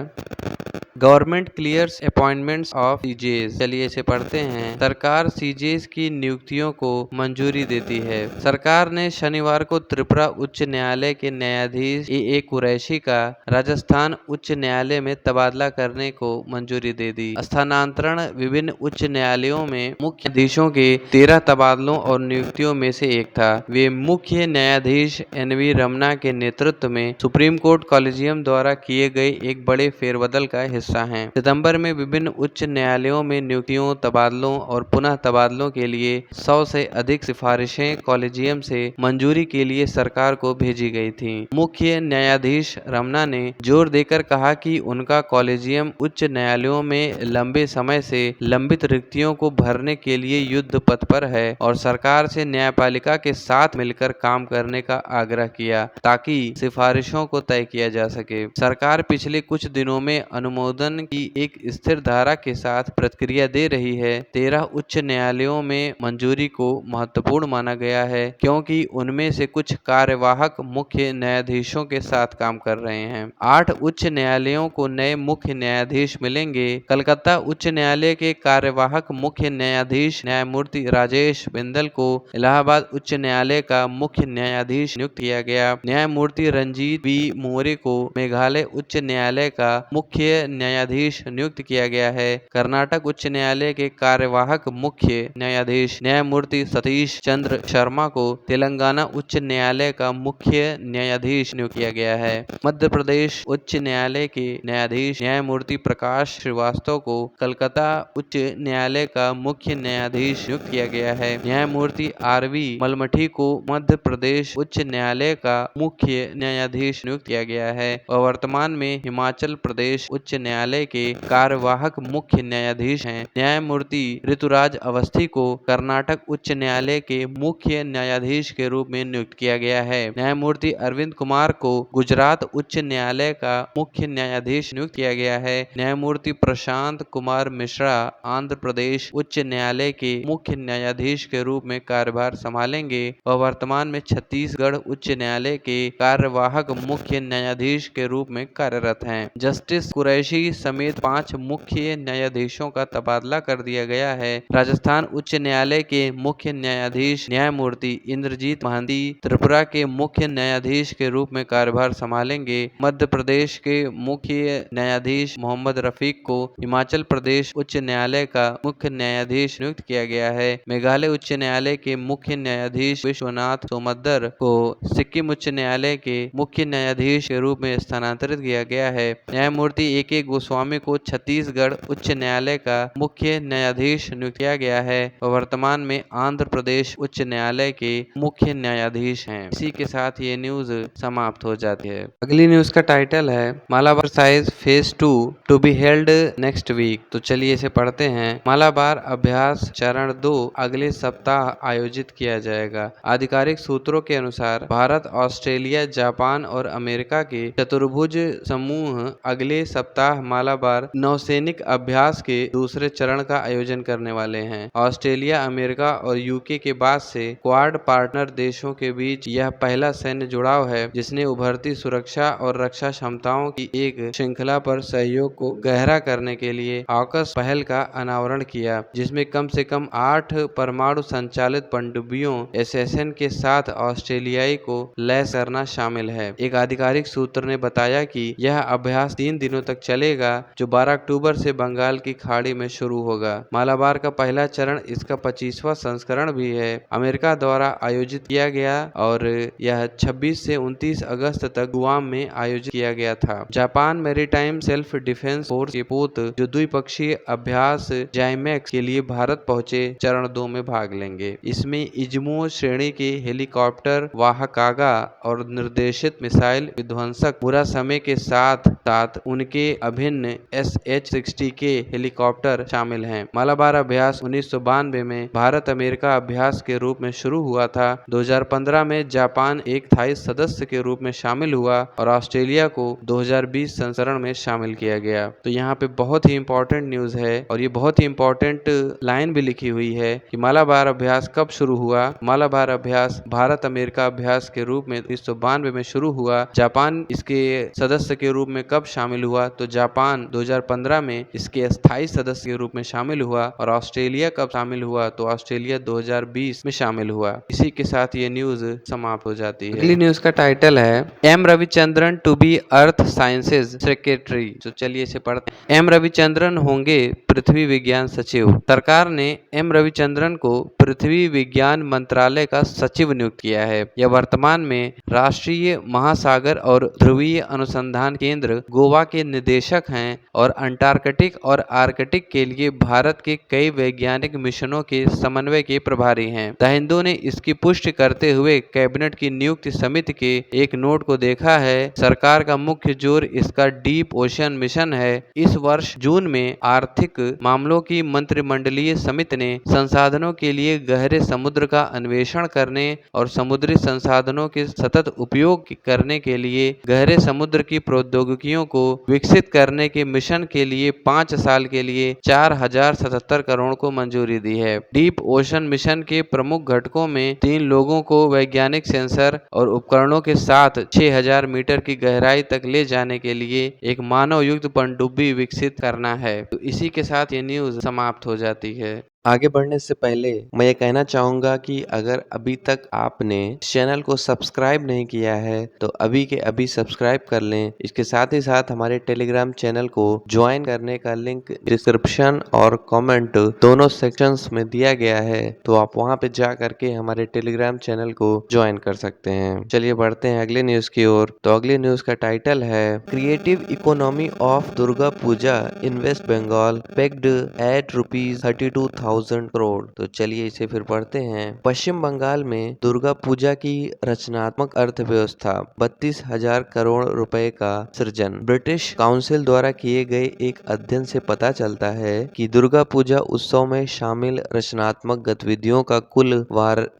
government clears appointments of CJs. चलिए इसे पढ़ते हैं। सरकार सीजेस की नियुक्तियों को मंजूरी देती है। सरकार ने शनिवार को त्रिपुरा उच्च न्यायालय के न्यायाधीश ए कुरैशी का राजस्थान उच्च न्यायालय में तबादला करने को मंजूरी दे दी। स्थानांतरण विभिन्न उच्च न्यायालयों में मुख्य न्यायाधीशों के 13 तबादलों और नियुक्तियों में से एक था। वे मुख्य न्यायाधीश NV रमना के नेतृत्व में सुप्रीम कोर्ट कॉलेजियम द्वारा किए गए एक बड़े फेरबदल का हिस्सा हैं। सितंबर में विभिन्न उच्च न्यायालयों में नियुक्तियों, तबादलों और पुनः तबादलों के लिए 100 से अधिक सिफारिशें कॉलेजियम से मंजूरी के लिए सरकार को भेजी गई थीं। मुख्य न्यायाधीश रमना ने जोर देकर कहा कि उनका कॉलेजियम उच्च न्यायालयों में लंबे समय से लंबित रिक्तियों को भरने के लिए युद्ध पथ पर है और सरकार से न्यायपालिका के साथ मिलकर काम करने का आग्रह किया ताकि सिफारिशों को तय किया जा सके। सरकार पिछले कुछ दिनों में अनुमोदन की एक स्थिर धारा के साथ प्रतिक्रिया दे रही है। 13 उच्च न्यायालयों में मंजूरी को महत्वपूर्ण माना गया है क्योंकि उनमें से कुछ कार्यवाहक मुख्य न्यायाधीशों के साथ काम कर रहे हैं। 8 उच्च न्यायालयों को नए मुख्य न्यायाधीश मिलेंगे। कलकत्ता उच्च न्यायालय के कार्यवाहक मुख्य न्यायाधीश न्यायमूर्ति राजेश बिंदल को इलाहाबाद उच्च न्यायालय का मुख्य न्यायाधीश नियुक्त किया गया। न्यायमूर्ति रंजीत बी मोरे को मेघालय उच्च न्यायालय का मुख्य न्यायाधीश नियुक्त किया गया है। कर्नाटक उच्च न्यायालय के कार्यवाहक मुख्य न्यायाधीश न्यायमूर्ति सतीश चंद्र शर्मा को तेलंगाना उच्च न्यायालय का मुख्य न्यायाधीश नियुक्त किया गया है। मध्य प्रदेश उच्च न्यायालय के न्यायाधीश न्यायमूर्ति प्रकाश श्रीवास्तव को कलकत्ता उच्च न्यायालय का मुख्य न्यायाधीश नियुक्त किया गया है। न्यायमूर्ति RV मलमठी को मध्य प्रदेश उच्च न्यायालय का मुख्य न्यायाधीश नियुक्त किया गया है और वर्तमान में हिमाचल प्रदेश उच्च न्यायालय के कार्यवाहक मुख्य न्यायाधीश हैं। न्यायमूर्ति ऋतुराज अवस्थी को कर्नाटक उच्च न्यायालय के मुख्य न्यायाधीश के रूप में नियुक्त किया गया है। न्यायमूर्ति अरविंद कुमार को गुजरात उच्च न्यायालय का मुख्य न्यायाधीश नियुक्त किया गया है। न्यायमूर्ति प्रशांत कुमार मिश्रा आंध्र प्रदेश उच्च न्यायालय के मुख्य न्यायाधीश के रूप में कार्यभार संभालेंगे और वर्तमान में छत्तीसगढ़ उच्च न्यायालय के कार्यवाहक मुख्य न्यायाधीश के रूप में कार्यरत हैं। जस्टिस कुरैशी समेत 5 मुख्य न्यायाधीशों का तबादला कर दिया गया है। राजस्थान उच्च न्यायालय के मुख्य न्यायाधीश न्यायमूर्ति इंद्रजीत महांती त्रिपुरा के मुख्य न्यायाधीश के रूप में कार्यभार संभालेंगे। मध्य प्रदेश के मुख्य न्यायाधीश मोहम्मद रफीक को हिमाचल प्रदेश उच्च न्यायालय का मुख्य न्यायाधीश नियुक्त किया गया है। मेघालय उच्च न्यायालय के मुख्य न्यायाधीश विश्वनाथ सोमदर को सिक्किम उच्च न्यायालय के मुख्य न्यायाधीश के रूप में स्थानांतरित किया गया है। न्यायमूर्ति AK गोस्वामी को छत्तीसगढ़ उच्च न्यायालय का मुख्य न्यायाधीश नियुक्त किया गया है और वर्तमान में आंध्र प्रदेश उच्च न्यायालय के मुख्य न्यायाधीश हैं। इसी के साथ ये न्यूज समाप्त हो जाती है। अगली न्यूज का टाइटल है Malabar exercise phase 2 to be held next week. तो चलिए इसे पढ़ते हैं। मालाबार अभ्यास चरण 2 अगले सप्ताह आयोजित किया जाएगा। आधिकारिक सूत्रों के अनुसार भारत, ऑस्ट्रेलिया, जापान और अमेरिका के चतुर्भुज समूह अगले सप्ताह मालाबार नौसैनिक अभ्यास के दूसरे चरण का आयोजन करने वाले हैं। ऑस्ट्रेलिया, अमेरिका और यूके के बाद से क्वाड पार्टनर देशों के बीच यह पहला सैन्य जुड़ाव है जिसने उभरती सुरक्षा और रक्षा क्षमताओं की एक श्रृंखला पर सहयोग को गहरा करने के लिए ऑकस पहल का अनावरण किया, जिसमें कम से कम 8 परमाणु संचालित पनडुब्बियों एसएसएन के साथ ऑस्ट्रेलियाई को लैस करना शामिल है। एक आधिकारिक सूत्र ने बताया कि यह अभ्यास 3 दिनों तक चलेगा, जो 12 अक्टूबर से बंगाल की खाड़ी में शुरू होगा। मालाबार का पहला चरण इसका 25वां संस्करण भी है। अमेरिका द्वारा आयोजित किया गया और यह 26 से 29 अगस्त तक गुआम में आयोजित किया गया था। Japan maritime self defence force के पोत जो द्विपक्षीय अभ्यास जाइमैक्स के लिए भारत पहुंचे चरण 2 में भाग लेंगे। इसमें इजुमो श्रेणी के हेलीकॉप्टर वाहकागा और निर्देशित मिसाइल विध्वंसक पूरा समय के साथ साथ उनके अभिन्न SH-60 के हेलीकॉप्टर शामिल हैं। मालाबार अभ्यास 1992 में भारत अमेरिका अभ्यास के रूप में शुरू हुआ था। 2015 में जापान एक स्थायी सदस्य के रूप में शामिल हुआ और ऑस्ट्रेलिया को 2020 संस्करण में शामिल किया गया। तो यहाँ पे बहुत ही इंपॉर्टेंट न्यूज है और ये बहुत ही इंपॉर्टेंट लाइन भी लिखी हुई है कि मालाबार अभ्यास कब शुरू हुआ। मालाबार अभ्यास भारत अमेरिका अभ्यास के रूप में 1992 में शुरू हुआ। जापान इसके सदस्य के रूप में कब शामिल हुआ, तो जापान 2015 में इसके स्थायी सदस्य के रूप में शामिल हुआ और ऑस्ट्रेलिया कब शामिल हुआ, तो ऑस्ट्रेलिया 2020 में शामिल हुआ। इसी के साथ ये न्यूज समाप्त हो जाती है। अगली न्यूज का टाइटल है M Ravichandran to be earth sciences secretary. तो चलिए इसे पढ़ते हैं। एम रविचंद्रन होंगे पृथ्वी विज्ञान सचिव। सरकार ने एम रविचंद्रन को पृथ्वी विज्ञान मंत्रालय का सचिव नियुक्त किया है। यह वर्तमान में राष्ट्रीय महासागर और ध्रुवीय अनुसंधान केंद्र गोवा के निदेशक हैं और अंटार्कटिक और आर्कटिक के लिए भारत के कई वैज्ञानिक मिशनों के समन्वय के प्रभारी हैं। द हिंदू ने इसकी पुष्टि करते हुए कैबिनेट की नियुक्ति समिति के एक नोट को देखा है। सरकार का मुख्य जोर इसका डीप ओशन मिशन है। इस वर्ष जून में आर्थिक मामलों की मंत्रिमंडलीय समिति ने संसाधनों के लिए गहरे समुद्र का अन्वेषण करने और समुद्री संसाधनों के सतत उपयोग करने के लिए गहरे समुद्र की प्रौद्योगिकियों को विकसित करने के मिशन के लिए 5 साल के लिए 4077 करोड़ को मंजूरी दी है। डीप ओशन मिशन के प्रमुख घटकों में 3 लोगों को वैज्ञानिक सेंसर और उपकरणों के साथ 6000 मीटर की गहराई तक ले जाने के लिए एक मानव युक्त पनडुब्बी विकसित करना है। तो इसी के साथ ये न्यूज समाप्त हो जाती है। आगे बढ़ने से पहले मैं ये कहना चाहूँगा कि अगर अभी तक आपने चैनल को सब्सक्राइब नहीं किया है तो अभी के अभी सब्सक्राइब कर लें। इसके साथ ही साथ हमारे टेलीग्राम चैनल को ज्वाइन करने का लिंक डिस्क्रिप्शन और कमेंट दोनों सेक्शंस में दिया गया है, तो आप वहां पे जा करके हमारे टेलीग्राम चैनल को ज्वाइन कर सकते हैं। चलिए बढ़ते हैं अगले न्यूज की ओर। तो अगले न्यूज का टाइटल है creative economy of Durga Puja in West Bengal pegged at ₹32,000 crore. तो चलिए इसे फिर पढ़ते हैं। पश्चिम बंगाल में दुर्गा पूजा की रचनात्मक अर्थव्यवस्था 32,000 करोड़ रुपए का सृजन। ब्रिटिश काउंसिल द्वारा किए गए एक अध्ययन से पता चलता है कि दुर्गा पूजा उत्सव में शामिल रचनात्मक गतिविधियों का कुल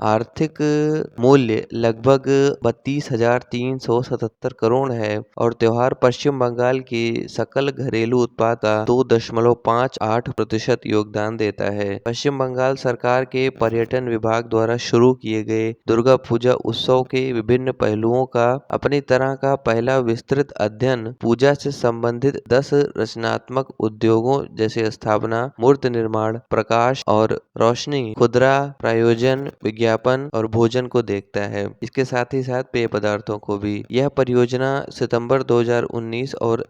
आर्थिक मूल्य लगभग 32,377 करोड़ है और त्योहार पश्चिम बंगाल के सकल घरेलू उत्पाद का 2.58% योगदान देता है। पश्चिम बंगाल सरकार के पर्यटन विभाग द्वारा शुरू किए गए दुर्गा पूजा उत्सव के विभिन्न पहलुओं का अपनी तरह का पहला विस्तृत अध्ययन पूजा से संबंधित 10 रचनात्मक उद्योगों जैसे स्थापना, मूर्ति निर्माण, प्रकाश और रोशनी, खुदरा प्रायोजन, विज्ञापन और भोजन को देखता है। इसके साथ ही साथ पेय पदार्थों को भी। यह परियोजना सितंबर 2019 और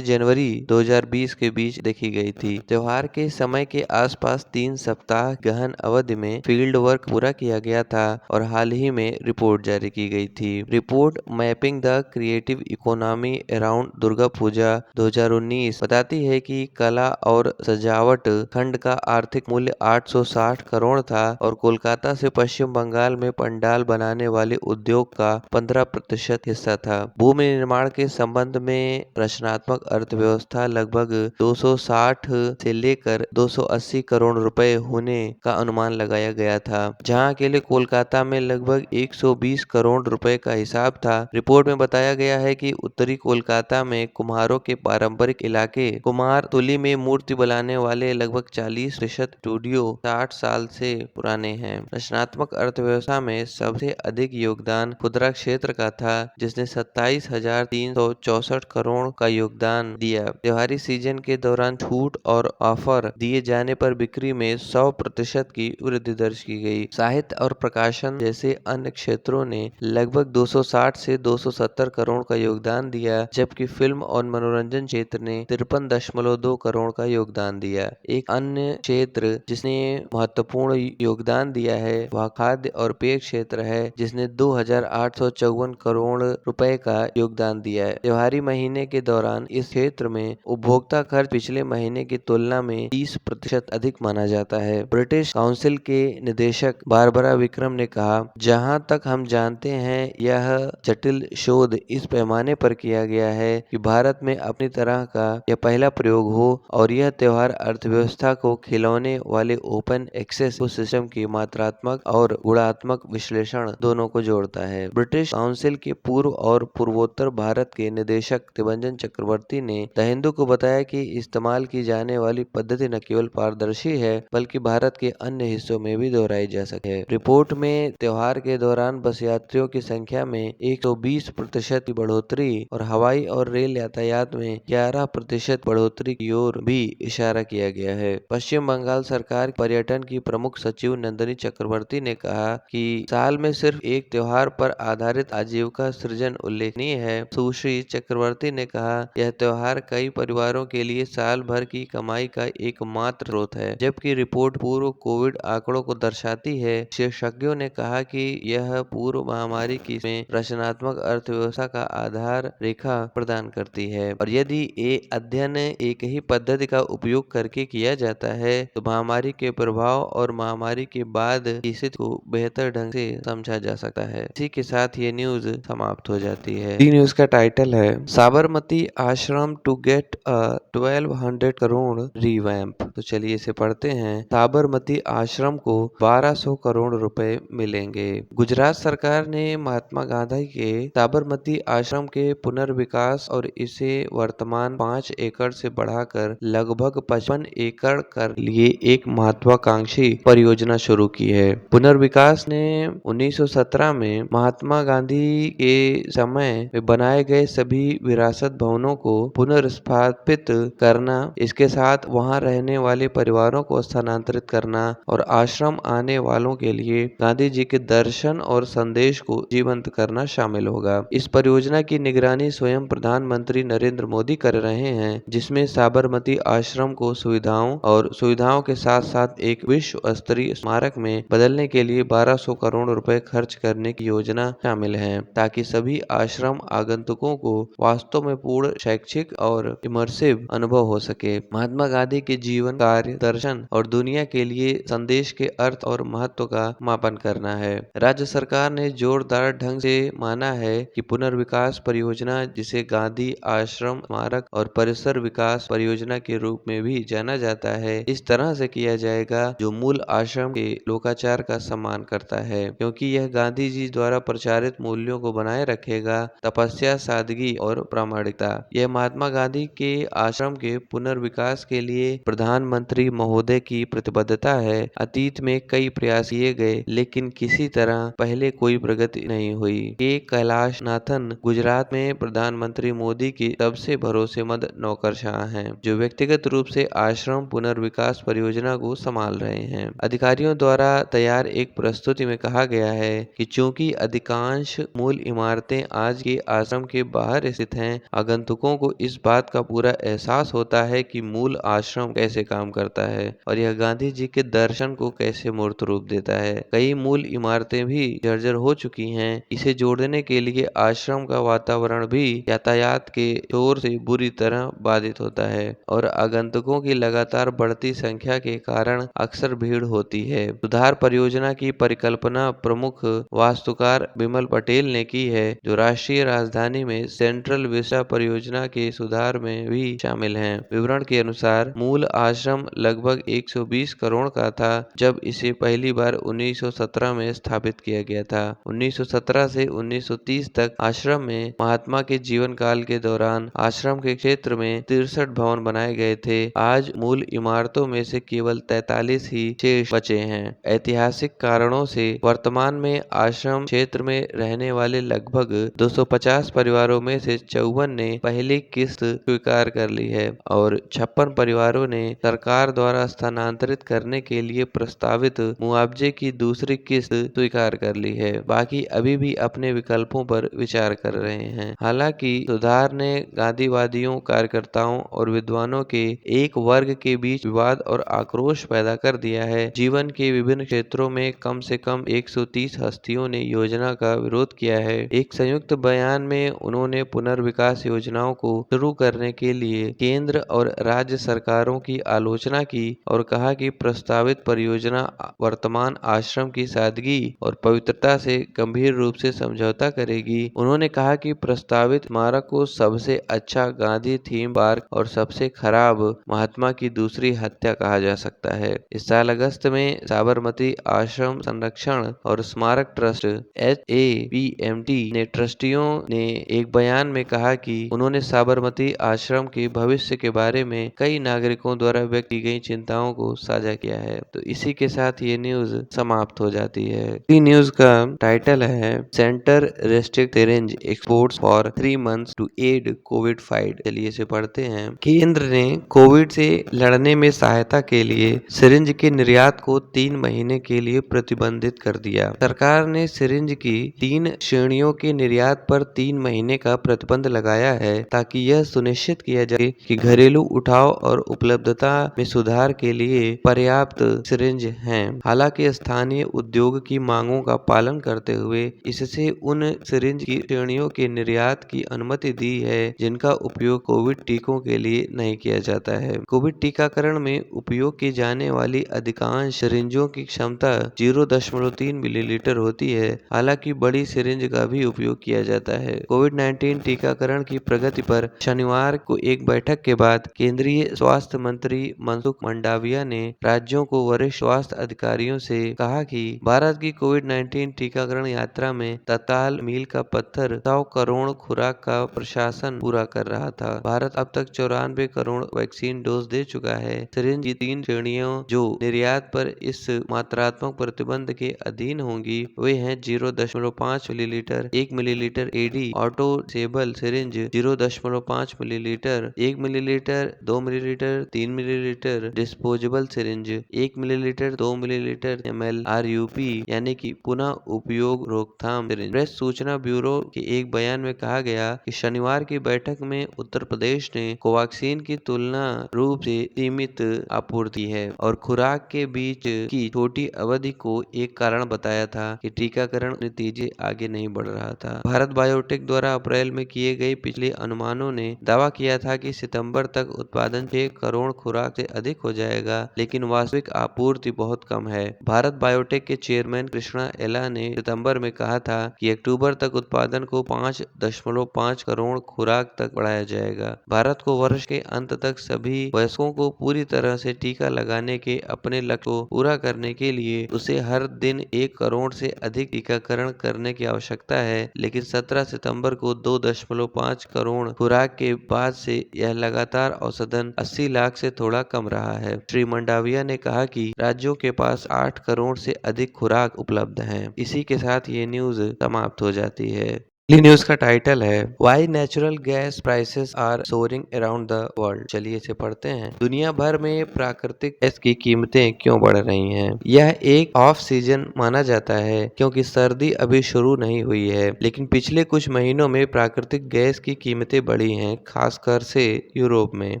जनवरी 2020 के बीच देखी गई थी। त्योहार के समय के आसपास 3 सप्ताह गहन अवधि में फील्ड वर्क पूरा किया गया था और हाल ही में रिपोर्ट जारी की गई थी। Report mapping the creative economy around Durga Puja 2019 बताती है कि कला और सजावट खंड का आर्थिक मूल्य 860 करोड़ था और कोलकाता से पश्चिम बंगाल में पंडाल बनाने वाले उद्योग का 15% हिस्सा था। भूमि निर्माण के संबंध में रचनात्मक अर्थव्यवस्था लगभग 260 से लेकर 280 80 करोड़ रुपए होने का अनुमान लगाया गया था, जहां अकेले कोलकाता में लगभग 120 करोड़ रुपए का हिसाब था। रिपोर्ट में बताया गया है कि उत्तरी कोलकाता में कुम्हारों के पारंपरिक इलाके कुमारटुली में मूर्ति बनाने वाले लगभग 40% स्टूडियो 60 साल से पुराने हैं। रचनात्मक अर्थव्यवस्था में सबसे अधिक योगदान खुदरा क्षेत्र का था, जिसने 27,364 करोड़ का योगदान दिया। त्योहारी सीजन के दौरान छूट और ऑफर दिए जाने पर बिक्री में 100% की वृद्धि दर्ज की गई। साहित्य और प्रकाशन जैसे अन्य क्षेत्रों ने लगभग 260 से 270 करोड़ का योगदान दिया, जबकि फिल्म और मनोरंजन क्षेत्र ने 53.2 करोड़ का योगदान दिया। एक अन्य क्षेत्र जिसने महत्वपूर्ण योगदान दिया है वह खाद्य और पेय क्षेत्र है, जिसने 2,854 करोड़ रुपए का योगदान दिया है। त्योहारी महीने के दौरान इस क्षेत्र में उपभोक्ता खर्च पिछले महीने की तुलना में 30% अधिक माना जाता है। ब्रिटिश काउंसिल के निदेशक बारबरा विक्रम ने कहा, जहां तक हम जानते हैं यह जटिल शोध इस पैमाने पर किया गया है कि भारत में अपनी तरह का यह पहला प्रयोग हो और यह त्योहार अर्थव्यवस्था को खिलौने वाले ओपन एक्सेस सिस्टम की मात्रात्मक और गुणात्मक विश्लेषण दोनों को जोड़ता है। ब्रिटिश काउंसिल के पूर्व और पूर्वोत्तर भारत के निदेशक तिबंजन चक्रवर्ती ने द हिंदू को बताया कि इस्तेमाल की जाने वाली पद्धति न केवल पारदर्शी है बल्कि भारत के अन्य हिस्सों में भी दोहराई जा सके। रिपोर्ट में त्योहार के दौरान बस यात्रियों की संख्या में 120% की बढ़ोतरी और हवाई और रेल यातायात में 11% बढ़ोतरी की ओर भी इशारा किया गया है। पश्चिम बंगाल सरकार पर्यटन की प्रमुख सचिव नंदिनी चक्रवर्ती ने कहा कि साल में सिर्फ एक त्योहार पर आधारित आजीविका सृजन उल्लेखनीय है। सुश्री चक्रवर्ती ने कहा, यह त्योहार कई परिवारों के लिए साल भर की कमाई का एकमात्र स्रोत है, जबकि रिपोर्ट पूर्व कोविड आंकड़ों को दर्शाती है। विशेषज्ञों ने कहा कि यह पूर्व महामारी की में रचनात्मक अर्थव्यवस्था का आधार रेखा प्रदान करती है और यदि ये अध्ययन एक ही पद्धति का उपयोग करके किया जाता है तो महामारी के प्रभाव और महामारी के बाद की स्थिति को बेहतर ढंग से समझा जा सकता है। इसी के साथ ये न्यूज समाप्त हो जाती है। दी न्यूज का टाइटल है Sabarmati Ashram to get a 1200 crore revamp. तो चलिए इसे पढ़ते हैं। साबरमती आश्रम को 1200 करोड़ रुपए मिलेंगे। गुजरात सरकार ने महात्मा गांधी के साबरमती आश्रम के पुनर्विकास और इसे वर्तमान 5 एकड़ से बढ़ाकर लगभग 55 एकड़ कर लिए एक महत्वाकांक्षी परियोजना शुरू की है। पुनर्विकास ने 1917 में महात्मा गांधी के समय में बनाए गए सभी विरासत भवनों को पुनर्स्थापित करना, इसके साथ वहां रहने वाले परिवारों को स्थानांतरित करना और आश्रम आने वालों के लिए गांधी जी के दर्शन और संदेश को जीवंत करना शामिल होगा। इस परियोजना की निगरानी स्वयं प्रधानमंत्री नरेंद्र मोदी कर रहे हैं, जिसमें साबरमती आश्रम को सुविधाओं के साथ साथ एक विश्व स्तरीय स्मारक में बदलने के लिए 1200 करोड़ रुपए खर्च करने की योजना शामिल है, ताकि सभी आश्रम आगंतुकों को वास्तव में पूर्ण शैक्षिक और इमर्सिव अनुभव हो सके। महात्मा गांधी के जीवन, कार्य, दर्शन और दुनिया के लिए संदेश के अर्थ और महत्व का मापन करना है। राज्य सरकार ने जोरदार ढंग से माना है कि पुनर्विकास परियोजना, जिसे गांधी आश्रम स्मारक और परिसर विकास परियोजना के रूप में भी जाना जाता है, इस तरह से किया जाएगा जो मूल आश्रम के लोकाचार का सम्मान करता है, क्योंकि यह गांधी जी द्वारा प्रचारित मूल्यों को बनाए रखेगा, तपस्या, सादगी और प्रामाणिकता। यह महात्मा गांधी के आश्रम के पुनर्विकास के लिए प्रधानमंत्री महोदय की प्रतिबद्धता है। अतीत में कई प्रयास किए गए, लेकिन किसी तरह पहले कोई प्रगति नहीं हुई। के कैलाशनाथन गुजरात में प्रधानमंत्री मोदी की सबसे भरोसेमंद नौकरशाह हैं, जो व्यक्तिगत रूप से आश्रम पुनर्विकास परियोजना को संभाल रहे हैं। अधिकारियों द्वारा तैयार एक प्रस्तुति में कहा गया है कि चूंकि अधिकांश मूल इमारतें आज के आश्रम के बाहर स्थित हैं, आगंतुकों को इस बात का पूरा एहसास होता है कि मूल आश्रम कैसे काम करता है और यह गांधी जी के दर्शन को कैसे मूर्त रूप देता है। कई मूल इमारतें भी जर्जर हो चुकी हैं। इसे जोड़ने के लिए आश्रम का वातावरण भी यातायात के शोर से बुरी तरह बाधित होता है और आगंतुकों की लगातार बढ़ती संख्या के कारण अक्सर भीड़ होती है। सुधार परियोजना की परिकल्पना प्रमुख वास्तुकार बिमल पटेल ने की है, जो राष्ट्रीय राजधानी में सेंट्रल विस्टा परियोजना के सुधार में भी शामिल हैं। विवरण के अनुसार मूल आश्रम लगभग 120 करोड़ का था जब इसे पहली बार 1917 में स्थापित किया गया था। 1917 से 1930 तक आश्रम में महात्मा के जीवन काल के दौरान आश्रम के क्षेत्र में 63 भवन बनाए गए थे। आज मूल इमारतों में से केवल 43 ही शेष बचे हैं। ऐतिहासिक कारणों से वर्तमान में आश्रम क्षेत्र में रहने वाले लगभग 250 परिवारों में से 54 ने पहली किस्त स्वीकार कर ली है और 56 परिवारों ने सरकार द्वारा स्थानांतरित करने के लिए प्रस्तावित मुआवजे की दूसरी किस्त स्वीकार कर ली है। बाकी अभी भी अपने विकल्पों पर विचार कर रहे हैं। हालांकि सुधार ने गांधीवादियों, कार्यकर्ताओं और विद्वानों के एक वर्ग के बीच विवाद और आक्रोश पैदा कर दिया है। जीवन के विभिन्न क्षेत्रों में कम से कम 130 हस्तियों ने योजना का विरोध किया है। एक संयुक्त बयान में उन्होंने पुनर्विकास योजनाओं को शुरू करने के लिए केंद्र और राज्य सरकारों की आलोचना की और कहा कि प्रस्तावित परियोजना वर्तमान आश्रम की सादगी और पवित्रता से गंभीर रूप से समझौता करेगी। उन्होंने कहा कि प्रस्तावित स्मारक को सबसे अच्छा गांधी थीम पार्क और सबसे खराब महात्मा की दूसरी हत्या कहा जा सकता है। इस साल अगस्त में साबरमती आश्रम संरक्षण और स्मारक ट्रस्ट HAPMT ने ट्रस्टियों ने एक बयान में कहा कि उन्होंने साबरमती आश्रम के भविष्य के बारे में कई नागरिकों द्वारा व्यक्त की गई चिंताओं को साझा किया है। तो इसी के साथ ये न्यूज समाप्त हो जाती है। इस न्यूज का टाइटल है centre restrict syringe exports for 3 months to aid COVID fight. चलिए इसे पढ़ते हैं। केंद्र ने कोविड से लड़ने में सहायता के लिए सिरिंज के निर्यात को 3 महीने के लिए प्रतिबंधित कर दिया। सरकार ने सिरिंज की 3 श्रेणियों के निर्यात पर 3 महीने का प्रतिबंध लगाया है ताकि यह सुनिश्चित किया जाए कि घरेलू उठाव और उपलब्धता में सुधार के लिए पर्याप्त सिरिंज हैं। हालांकि स्थानीय उद्योग की मांगों का पालन करते हुए इससे उन सिरिंज की श्रेणियों के निर्यात की अनुमति दी है जिनका उपयोग कोविड टीकों के लिए नहीं किया जाता है। कोविड टीकाकरण में उपयोग की जाने वाली अधिकांश सिरिंजों की क्षमता 0.3 मिलीलीटर होती है। हालांकि बड़ी सिरिंज का भी उपयोग किया जाता है। कोविड-19 टीकाकरण की प्रगति पर शनिवार को एक बैठक के बाद केंद्रीय स्वास्थ्य मंत्री मनसुख मंडाविया ने राज्यों को वरिष्ठ स्वास्थ्य अधिकारियों से कहा कि भारत की कोविड-19 टीकाकरण यात्रा में तत्काल मील का पत्थर 100 करोड़ खुराक का प्रशासन पूरा कर रहा था। भारत अब तक 94 करोड़ वैक्सीन डोज दे चुका है। सिरिंज की 3 श्रेणियों जो निर्यात पर इस मात्रात्मक प्रतिबंध के अधीन होंगी वे हैं 0.5 millilitre, 1 millilitre AD auto disable syringe, 0.5 millilitre, 1 millilitre, 2 millilitre, 3 millilitre disposable syringe, 1 millilitre, 2 millilitre ml RUP यानी कि पुनः उपयोग रोकथाम सिरिंज। प्रेस सूचना ब्यूरो के एक बयान में कहा गया कि शनिवार की बैठक में उत्तर प्रदेश ने कोवैक्सीन की तुलना रूप से सीमित आपूर्ति है और खुराक के बीच की छोटी अवधि को एक कारण बताया था कि टीकाकरण नतीजे आगे नहीं बढ़ रहा था। भारत बायोटेक द्वारा अप्रैल में किए गए पिछले अनुमानों ने दावा किया था कि सितंबर तक उत्पादन 6 करोड़ खुराक से अधिक हो जाएगा, लेकिन वास्तविक आपूर्ति बहुत कम है। भारत बायोटेक के चेयरमैन कृष्णा एला ने सितंबर में कहा था कि अक्टूबर तक उत्पादन को 5.5 करोड़ खुराक तक बढ़ाया जाएगा। भारत को वर्ष के अंत तक सभी वयस्कों को पूरी तरह से टीका लगाने के अपने लक्ष्य को पूरा करने के लिए उसे हर दिन 1 करोड़ से अधिक टीकाकरण करने की आवश्यकता है, लेकिन 17 सितंबर को 2.5 करोड़ खुराक के बाद से यह लगातार औसतन 80 लाख से थोड़ा कम रहा है। श्री मंडाविया ने कहा कि राज्यों के पास 8 करोड़ से अधिक खुराक उपलब्ध हैं। इसी के साथ ये न्यूज समाप्त हो जाती है। अगली न्यूज का टाइटल है why natural gas prices are soaring around the world. चलिए इसे पढ़ते हैं। दुनिया भर में प्राकृतिक गैस की कीमतें क्यों बढ़ रही हैं? यह एक ऑफ सीजन माना जाता है क्योंकि सर्दी अभी शुरू नहीं हुई है, लेकिन पिछले कुछ महीनों में प्राकृतिक गैस की कीमतें बढ़ी हैं, खासकर से यूरोप में।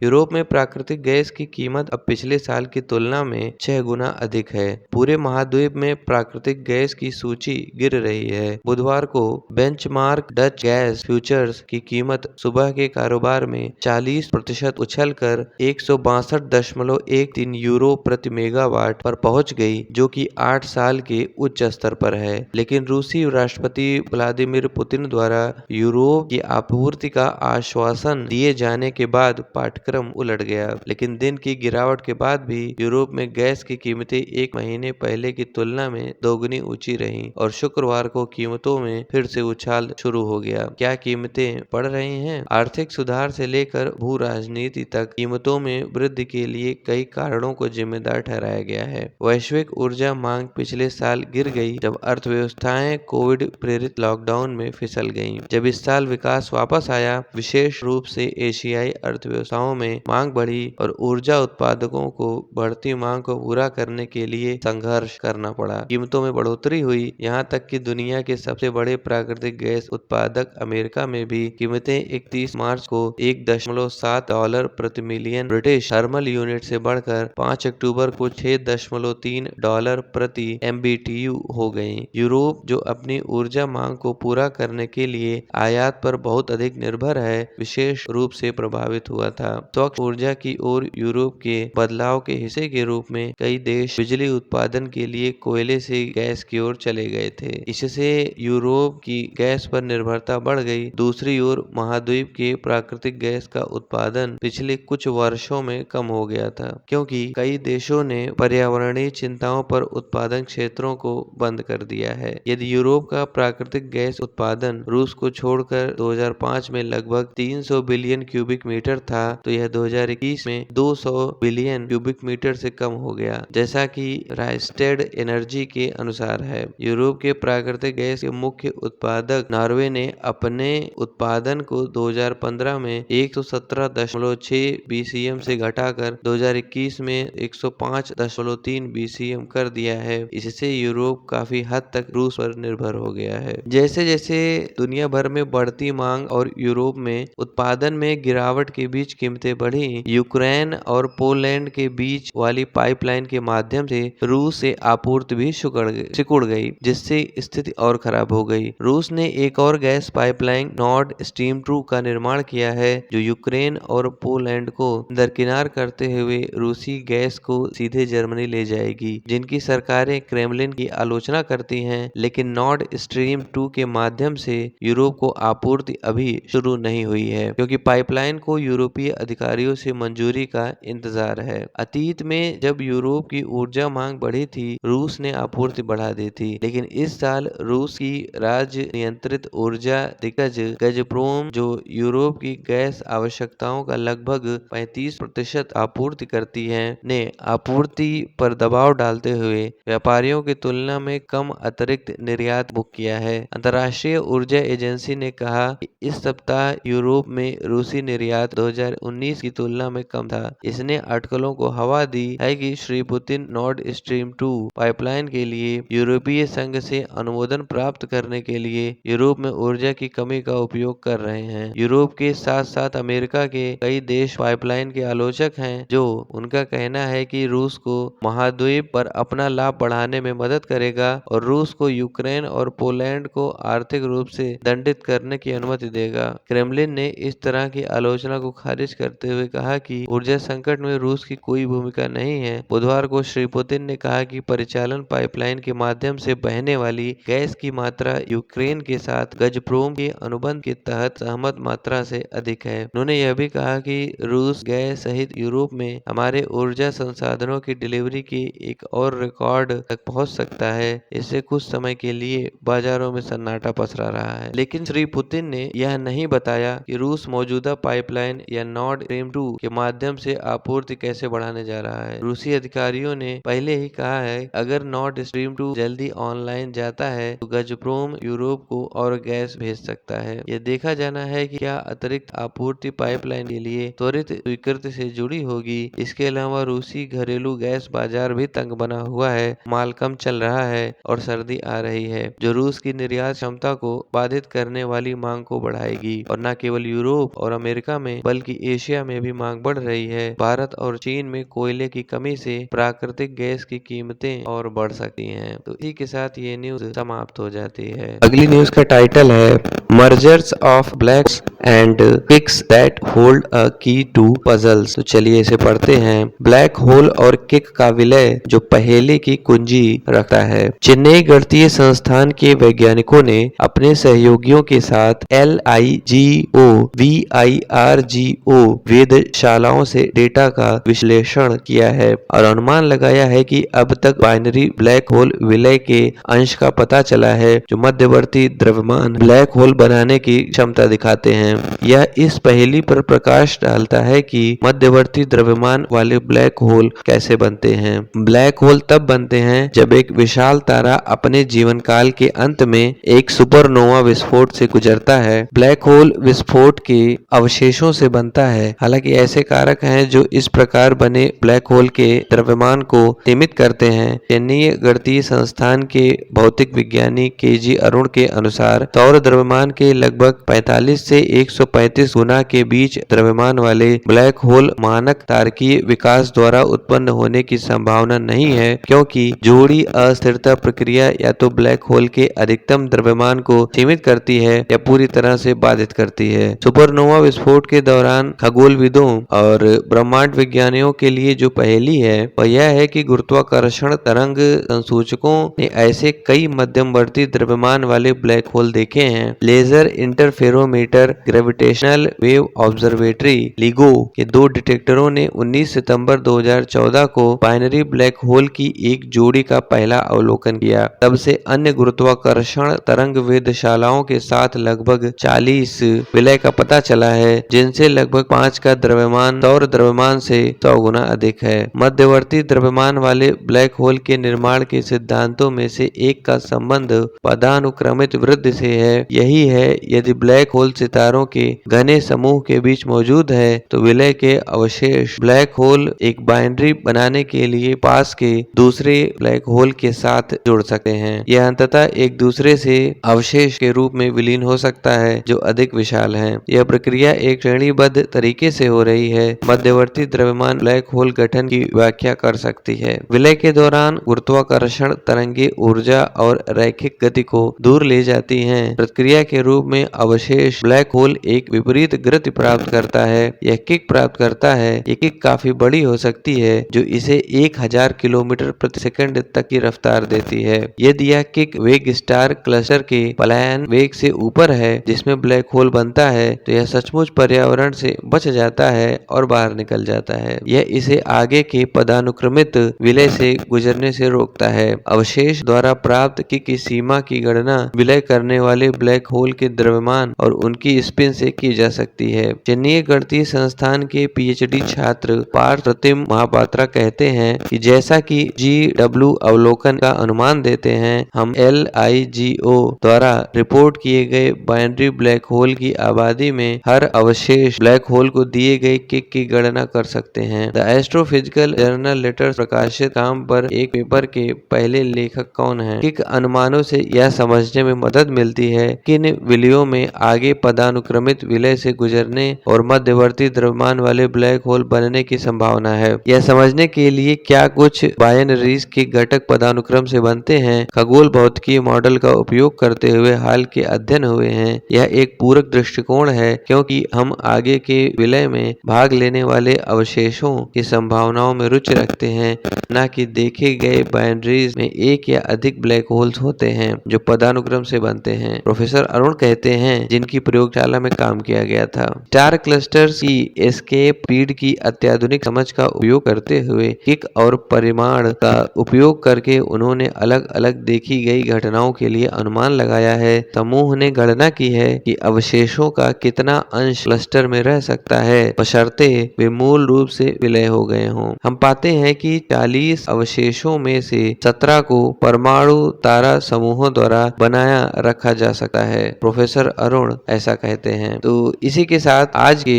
यूरोप में प्राकृतिक गैस की कीमत अब पिछले साल की तुलना में 6 गुना अधिक है। पूरे महाद्वीप में प्राकृतिक गैस की सूची गिर रही है। बुधवार को benchmark Denmark Dutch gas futures की कीमत सुबह के कारोबार में 40% उछलकर 162.13 यूरो प्रति मेगावाट पर पहुंच गई, जो कि 8 साल के उच्च स्तर पर है। लेकिन रूसी राष्ट्रपति व्लादिमीर पुतिन द्वारा यूरोप की आपूर्ति का आश्वासन दिए जाने के बाद पाठ्यक्रम उलट गया। लेकिन दिन की गिरावट के बाद भी यूरोप में गैस की कीमतें एक महीने पहले की तुलना में दोगुनी ऊंची रहीं और शुक्रवार को कीमतों में फिर से उछाल शुरू हो गया। क्या कीमतें बढ़ रही हैं? आर्थिक सुधार से लेकर भू राजनीति तक कीमतों में वृद्धि के लिए कई कारणों को जिम्मेदार ठहराया गया है। वैश्विक ऊर्जा मांग पिछले साल गिर गई जब अर्थव्यवस्थाएं कोविड प्रेरित लॉकडाउन में फिसल गईं। जब इस साल विकास वापस आया, विशेष रूप से एशियाई अर्थव्यवस्थाओं में मांग बढ़ी और ऊर्जा उत्पादकों को बढ़ती मांग को पूरा करने के लिए संघर्ष करना पड़ा। कीमतों में बढ़ोतरी हुई, यहाँ तक कि दुनिया के सबसे बड़े प्राकृतिक गैस उत्पादक अमेरिका में भी कीमतें 31 मार्च को $1.7 प्रति मिलियन ब्रिटिश थर्मल यूनिट से बढ़कर 5 अक्टूबर को $6.3 प्रति MBTU हो गई। यूरोप, जो अपनी ऊर्जा मांग को पूरा करने के लिए आयात पर बहुत अधिक निर्भर है, विशेष रूप से प्रभावित हुआ था। स्वच्छ ऊर्जा की ओर यूरोप के बदलाव के हिस्से के रूप में कई देश बिजली उत्पादन के लिए कोयले से गैस की ओर चले गए थे। इससे यूरोप की गैस पर निर्भरता बढ़ गई। दूसरी ओर महाद्वीप के प्राकृतिक गैस का उत्पादन पिछले कुछ वर्षों में कम हो गया था, क्योंकि कई देशों ने पर्यावरणीय चिंताओं पर उत्पादन क्षेत्रों को बंद कर दिया है। यदि यूरोप का प्राकृतिक गैस उत्पादन रूस को छोड़कर 2005 में लगभग 300 बिलियन क्यूबिक मीटर था, तो यह 2021 में 200 बिलियन क्यूबिक मीटर से कम हो गया, जैसा कि राइस्टेड एनर्जी के अनुसार है। यूरोप के प्राकृतिक गैस के मुख्य उत्पादक नॉर्वे ने अपने उत्पादन को 2015 में 117.6 BCM से घटाकर 2021 में 105.3 BCM कर दिया है। इससे यूरोप काफी हद तक रूस पर निर्भर हो गया है। जैसे जैसे दुनिया भर में बढ़ती मांग और यूरोप में उत्पादन में गिरावट के बीच कीमतें बढ़ी, यूक्रेन और पोलैंड के बीच वाली पाइपलाइन के माध्यम से रूस से आपूर्ति भी सिकुड़ गई, जिससे स्थिति और खराब हो गई। रूस ने एक और गैस पाइपलाइन नॉर्ड स्ट्रीम 2 का निर्माण किया है, जो यूक्रेन और पोलैंड को दरकिनार करते हुए रूसी गैस को सीधे जर्मनी ले जाएगी, जिनकी सरकारें क्रेमलिन की आलोचना करती हैं। लेकिन नॉर्ड स्ट्रीम 2 के माध्यम से यूरोप को आपूर्ति अभी शुरू नहीं हुई है, क्योंकि पाइपलाइन को यूरोपीय अधिकारियों से मंजूरी का इंतजार है। अतीत में जब यूरोप की ऊर्जा मांग बढ़ी थी, रूस ने आपूर्ति बढ़ा दी थी, लेकिन इस साल रूस की राज्य नियंत्रित ऊर्जा दिग्गज गजप्रोम, जो यूरोप की गैस आवश्यकताओं का लगभग 35% आपूर्ति करती है, ने आपूर्ति पर दबाव डालते हुए व्यापारियों की तुलना में कम अतिरिक्त निर्यात बुक किया है। अंतर्राष्ट्रीय ऊर्जा एजेंसी ने कहा कि इस सप्ताह यूरोप में रूसी निर्यात 2019 की तुलना में कम था। इसने अटकलों को हवा दी है कि Shri Putin Nord stream 2 pipeline के लिए यूरोपीय संघ से अनुमोदन प्राप्त करने के लिए यूरोप में ऊर्जा की कमी का उपयोग कर रहे हैं। यूरोप के साथ साथ अमेरिका के कई देश पाइपलाइन के आलोचक हैं, जो उनका कहना है कि रूस को महाद्वीप पर अपना लाभ बढ़ाने में मदद करेगा और रूस को यूक्रेन और पोलैंड को आर्थिक रूप से दंडित करने की अनुमति देगा। क्रेमलिन ने इस तरह की आलोचना को खारिज करते हुए कहा कि ऊर्जा संकट में रूस की कोई भूमिका नहीं है। बुधवार को श्री पुतिन ने कहा कि परिचालन पाइपलाइन के माध्यम से बहने वाली गैस की मात्रा यूक्रेन के साथ गजप्रोम के अनुबंध के तहत सहमत मात्रा से अधिक है। उन्होंने यह भी कहा कि रूस गैस सहित यूरोप में हमारे ऊर्जा संसाधनों की डिलीवरी की एक और रिकॉर्ड तक पहुंच सकता है। इससे कुछ समय के लिए बाजारों में सन्नाटा पसरा रहा है, लेकिन श्री पुतिन ने यह नहीं बताया कि रूस मौजूदा पाइपलाइन या नॉर्ड स्ट्रीम 2 के माध्यम से आपूर्ति कैसे बढ़ाने जा रहा है। रूसी अधिकारियों ने पहले ही कहा है, अगर नॉर्ड स्ट्रीम 2 जल्दी ऑनलाइन जाता है तो गजप्रोम यूरोप को और गैस भेज सकता है। यह देखा जाना है कि क्या अतिरिक्त आपूर्ति पाइपलाइन के लिए त्वरित स्वीकृति से जुड़ी होगी। इसके अलावा रूसी घरेलू गैस बाजार भी तंग बना हुआ है, माल कम चल रहा है और सर्दी आ रही है, जो रूस की निर्यात क्षमता को बाधित करने वाली मांग को बढ़ाएगी। और न केवल यूरोप और अमेरिका में बल्कि एशिया में भी मांग बढ़ रही है। भारत और चीन में कोयले की कमी से प्राकृतिक गैस की कीमतें और बढ़ सकती हैं। तो इसी के साथ ये न्यूज समाप्त हो जाती है। अगली न्यूज का टाइटल है mergers of blacks and kicks that hold a की टू पजल्स। तो चलिए इसे पढ़ते हैं। ब्लैक होल और किक का विलय जो पहेली की कुंजी रखता है। चेन्नई गणितीय संस्थान के वैज्ञानिकों ने अपने सहयोगियों के साथ LIGO VIRGO वेधशालाओं से डेटा का विश्लेषण किया है और अनुमान लगाया है कि अब तक बाइनरी ब्लैक होल विलय के अंश का पता चला है जो मध्यवर्ती द्रव्यमान ब्लैक होल बनाने की क्षमता दिखाते हैं। यह इस पहेली पर प्रकाश डालता है कि मध्यवर्ती द्रव्यमान वाले ब्लैक होल कैसे बनते हैं। ब्लैक होल तब बनते हैं जब एक विशाल तारा अपने जीवन काल के अंत में एक सुपरनोवा विस्फोट से गुजरता है। ब्लैक होल विस्फोट के अवशेषों से बनता है। हालांकि ऐसे कारक हैं जो इस प्रकार बने ब्लैक होल के द्रव्यमान को सीमित करते हैं। चेन्नई गणितीय संस्थान के भौतिक विज्ञानी KG अरुण के अनुसार सौर द्रव्यमान के लगभग 45 से 135 गुना के बीच द्रव्यमान वाले ब्लैक होल मानक तारकीय विकास द्वारा उत्पन्न होने की संभावना नहीं है, क्योंकि जोड़ी अस्थिरता प्रक्रिया या तो ब्लैक होल के अधिकतम द्रव्यमान को सीमित करती है या पूरी तरह से बाधित करती है। सुपरनोवा विस्फोट के दौरान खगोलविदों और ब्रह्मांड विज्ञानियों के लिए जो पहेली है वह यह है कि गुरुत्वाकर्षण तरंग संसूचकों ने ऐसे कई मध्यमवर्ती द्रव्यमान वाले ब्लैक होल देखे हैं। Laser interferometer gravitational wave observatory LIGO के 2 डिटेक्टरों ने 19 सितंबर 2014 को बाइनरी ब्लैक होल की एक जोड़ी का पहला अवलोकन किया। तब से अन्य गुरुत्वाकर्षण तरंग वेधशालाओं के साथ लगभग 40 विलय का पता चला है, जिनसे लगभग 5 का द्रव्यमान सौर द्रव्यमान से 100 गुना अधिक है। मध्यवर्ती द्रव्यमान वाले ब्लैक होल के निर्माण के सिद्धांतों में से एक का संबंध पदानुक्रमित वृद्धि से है। यही है, यदि ब्लैक होल सितारों के घने समूह के बीच मौजूद है तो विलय के अवशेष ब्लैक होल एक बाइनरी बनाने के लिए पास के दूसरे ब्लैक होल के साथ जुड़ सकते हैं। यह अंततः एक दूसरे से अवशेष के रूप में विलीन हो सकता है जो अधिक विशाल है। यह प्रक्रिया एक श्रेणीबद्ध तरीके से हो रही है। मध्यवर्ती द्रव्यमान ब्लैक होल गठन की व्याख्या कर सकती है। विलय के दौरान गुरुत्वाकर्षण तरंगे ऊर्जा और रैखिक गति को दूर ले जाती हैं। प्रक्रिया के रूप में अवशेष ब्लैक होल एक विपरीत गति प्राप्त करता है। यह किक प्राप्त करता है। यह किक काफी बड़ी हो सकती है जो इसे 1000 किलोमीटर प्रति सेकंड तक की रफ्तार देती है। यदि यह किक वेग स्टार क्लस्टर के पलायन वेग से ऊपर है जिसमें ब्लैक होल बनता है तो यह सचमुच पर्यावरण से बच जाता है और बाहर निकल जाता है। यह इसे आगे के पदानुक्रमित विलय से गुजरने से रोकता है। अवशेष द्वारा प्राप्त किक की सीमा की गणना विलय करने वाले ब्लैक होल के द्रव्यमान और उनकी स्पिन से की जा सकती है। चेन्नई गणितीय संस्थान के PhD छात्र पार्थ प्रतिम महापात्रा कहते हैं कि जैसा कि GW अवलोकन का अनुमान देते हैं, हम LIGO द्वारा रिपोर्ट किए गए बाइनरी ब्लैक होल की आबादी में हर अवशेष ब्लैक होल को दिए गए किक की गणना कर सकते हैं। द एस्ट्रोफिजिकल जर्नल लेटर प्रकाशित काम पर एक पेपर के पहले लेखक कौन है? किक अनुमानों से यह समझने में मदद मिलती है कि इन विलयों में आगे पदानुक्रमित विलय से गुजरने और मध्यवर्ती द्रव्यमान वाले ब्लैक होल बनने की संभावना है। यह समझने के लिए क्या कुछ बाइनरीज के घटक पदानुक्रम से बनते हैं, खगोल भौतिकी मॉडल का उपयोग करते हुए हाल के अध्ययन हुए हैं। यह एक पूरक दृष्टिकोण है क्योंकि हम आगे के विलय में भाग लेने वाले अवशेषों की संभावनाओं में रुचि रखते हैं, न कि देखे गए बाइनरीज में एक या अधिक ब्लैक होल्स होते हैं जो पदानुक्रम से बनते हैं। प्रोफेसर अरुण कहते हैं, जिनकी प्रयोगशाला में काम किया गया था। स्टार क्लस्टर्स की एस्केप स्पीड की अत्याधुनिक समझ का उपयोग करते हुए किक और परिमाण का उपयोग करके उन्होंने अलग अलग देखी गई घटनाओं के लिए अनुमान लगाया है। समूह ने गणना की है कि अवशेषों का कितना अंश क्लस्टर में रह सकता है बशर्ते वे मूल रूप से विलय हो गए हों। हम पाते हैं कि 40 अवशेषों में से 17 को परमाणु तारा समूहों द्वारा बनाया रखा जा सकता है। प्रोफेसर अरुण ऐसा कहते हैं। तो इसी के साथ आज के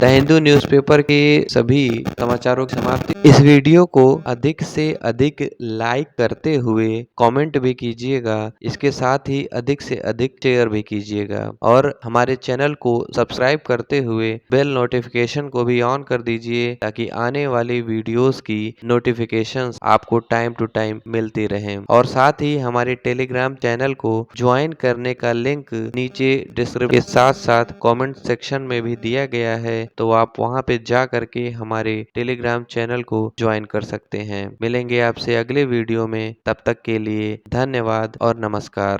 द हिंदू न्यूज़पेपर के सभी समाचारों की समाप्ति। इस वीडियो को अधिक से अधिक लाइक करते हुए कमेंट भी कीजिएगा, इसके साथ ही अधिक से अधिक शेयर भी कीजिएगा और हमारे चैनल को सब्सक्राइब करते हुए बेल नोटिफिकेशन को भी ऑन कर दीजिए ताकि आने वाली वीडियोस की नोटिफिकेशंस आपको टाइम टू टाइम मिलती रहें। और साथ ही हमारे टेलीग्राम चैनल को ज्वाइन करने का लिंक नीचे डिस्क्रिप्शन के साथ साथ कमेंट सेक्शन में भी दिया गया है, तो आप वहां पे जा करके हमारे टेलीग्राम चैनल को ज्वाइन कर सकते हैं। मिलेंगे आपसे अगले वीडियो में, तब तक के लिए धन्यवाद और नमस्कार।